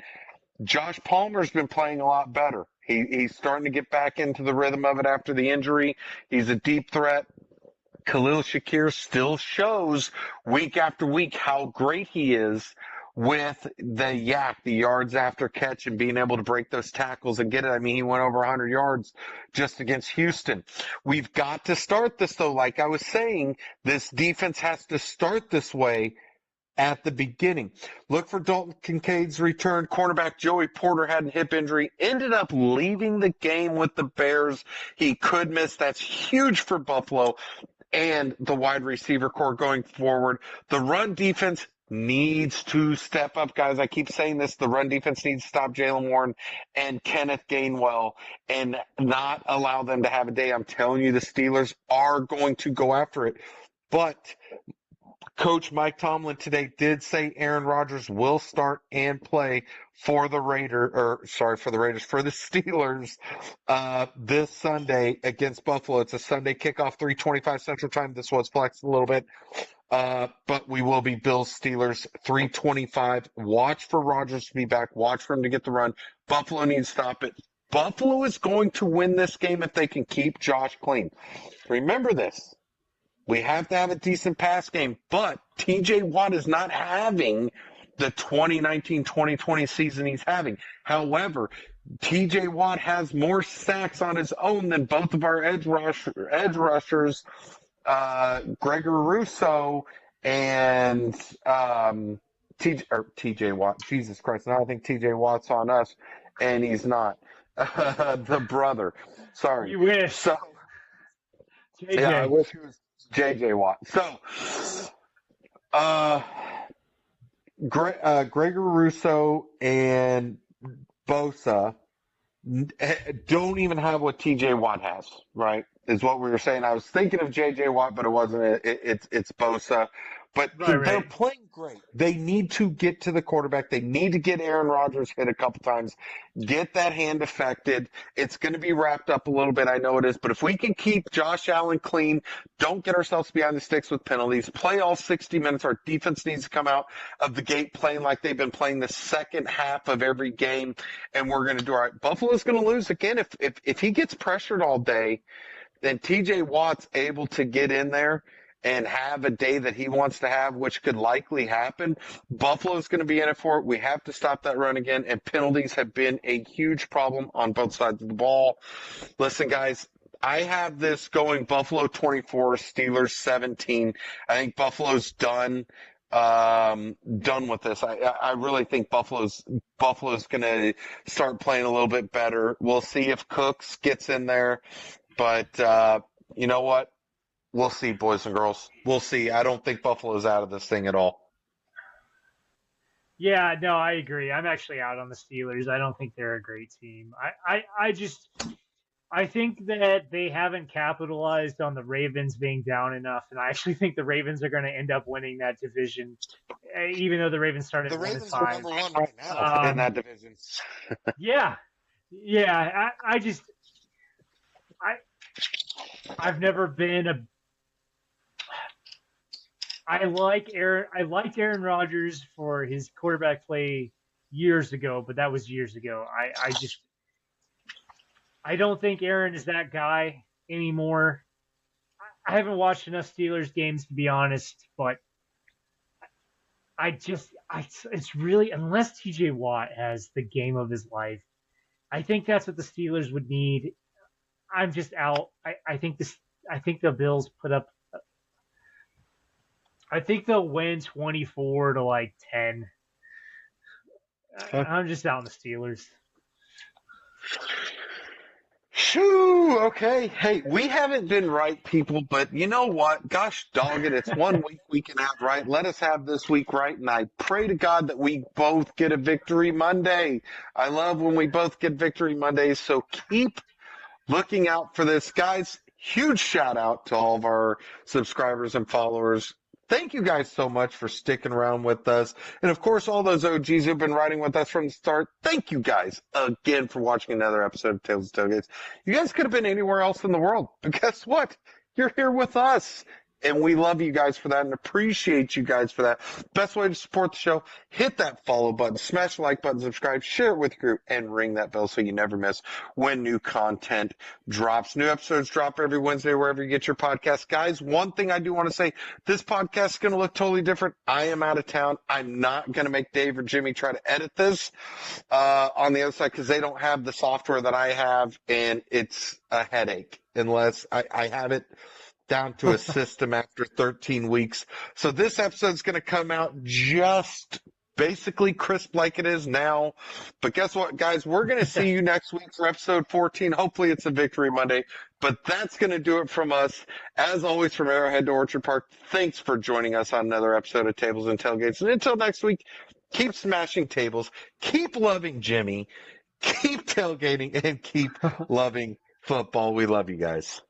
Josh Palmer's been playing a lot better. He's starting to get back into the rhythm of it after the injury. He's a deep threat. Khalil Shakir still shows week after week how great he is with the yards after catch and being able to break those tackles and get it. I mean, he went over 100 yards just against Houston. We've got to start this, though. Like I was saying, this defense has to start this way at the beginning. Look for Dalton Kincaid's return. Cornerback Joey Porter had a hip injury, ended up leaving the game with the Bears. He could miss. That's huge for Buffalo and the wide receiver core going forward. The run defense needs to step up, guys. I keep saying this. The run defense needs to stop Jaylen Warren and Kenneth Gainwell and not allow them to have a day. I'm telling you, the Steelers are going to go after it. But Coach Mike Tomlin today did say Aaron Rodgers will start and play for the Steelers this Sunday against Buffalo. It's a Sunday kickoff, 3:25 Central Time. This was flexed a little bit. But we will be Bills Steelers 3:25. Watch for Rodgers to be back. Watch for him to get the run. Buffalo needs to stop it. Buffalo is going to win this game if they can keep Josh clean. Remember this. We have to have a decent pass game, but TJ Watt is not having the 2019-2020 season he's having. However, TJ Watt has more sacks on his own than both of our edge rushers, Gregor Rousseau and TJ Watt. Jesus Christ, now I think TJ Watt's on us, and he's not. The brother. Sorry. You wish. So, JJ. Yeah, I wish he was J.J. Watt. So, Gregor Rousseau and Bosa don't even have what T.J. Watt has, right, is what we were saying. I was thinking of J.J. Watt, but it wasn't. It's Bosa. But they're playing great. They need to get to the quarterback. They need to get Aaron Rodgers hit a couple times, get that hand affected. It's going to be wrapped up a little bit. I know it is. But if we can keep Josh Allen clean, don't get ourselves behind the sticks with penalties, play all 60 minutes. Our defense needs to come out of the gate playing like they've been playing the second half of every game, and we're going to do all right. Buffalo's going to lose again. If he gets pressured all day, then TJ Watt's able to get in there and have a day that he wants to have, which could likely happen. Buffalo's going to be in it for it. We have to stop that run again, and penalties have been a huge problem on both sides of the ball. Listen, guys, I have this going Buffalo 24, Steelers 17. I think Buffalo's done with this. I really think Buffalo's going to start playing a little bit better. We'll see if Cooks gets in there, but you know what? We'll see, boys and girls. We'll see. I don't think Buffalo's out of this thing at all. Yeah, no, I agree. I'm actually out on the Steelers. I don't think they're a great team. I think that they haven't capitalized on the Ravens being down enough, and I actually think the Ravens are going to end up winning that division, even though the Ravens started. The Ravens are number one right now in that division. Yeah. I've never been I liked Aaron Rodgers for his quarterback play years ago, but that was years ago. I don't think Aaron is that guy anymore. I haven't watched enough Steelers games to be honest, but it's really, unless TJ Watt has the game of his life, I think that's what the Steelers would need. I'm just out. I think the Bills put up. I think they'll win 24-10. I'm just out on the Steelers. Shoo, okay. Hey, we haven't been right, people, but you know what? Gosh dog it, it's 1 week we can have right. Let us have this week right, and I pray to God that we both get a victory Monday. I love when we both get victory Mondays, so keep looking out for this. Guys, huge shout out to all of our subscribers and followers. Thank you guys so much for sticking around with us. And of course, all those OGs who've been riding with us from the start, thank you guys again for watching another episode of Tables and Tailgates. You guys could have been anywhere else in the world, but guess what? You're here with us. And we love you guys for that and appreciate you guys for that. Best way to support the show, hit that follow button, smash the like button, subscribe, share it with your group, and ring that bell so you never miss when new content drops. New episodes drop every Wednesday wherever you get your podcast. Guys, one thing I do want to say, this podcast is going to look totally different. I am out of town. I'm not going to make Dave or Jimmy try to edit this on the other side because they don't have the software that I have, and it's a headache unless I have it down to a system after 13 weeks. So this episode's going to come out just basically crisp like it is now. But guess what, guys? We're going to see you next week for episode 14. Hopefully it's a Victory Monday. But that's going to do it from us. As always, from Arrowhead to Orchard Park, thanks for joining us on another episode of Tables and Tailgates. And until next week, keep smashing tables, keep loving Jimmy, keep tailgating, and keep loving football. We love you guys.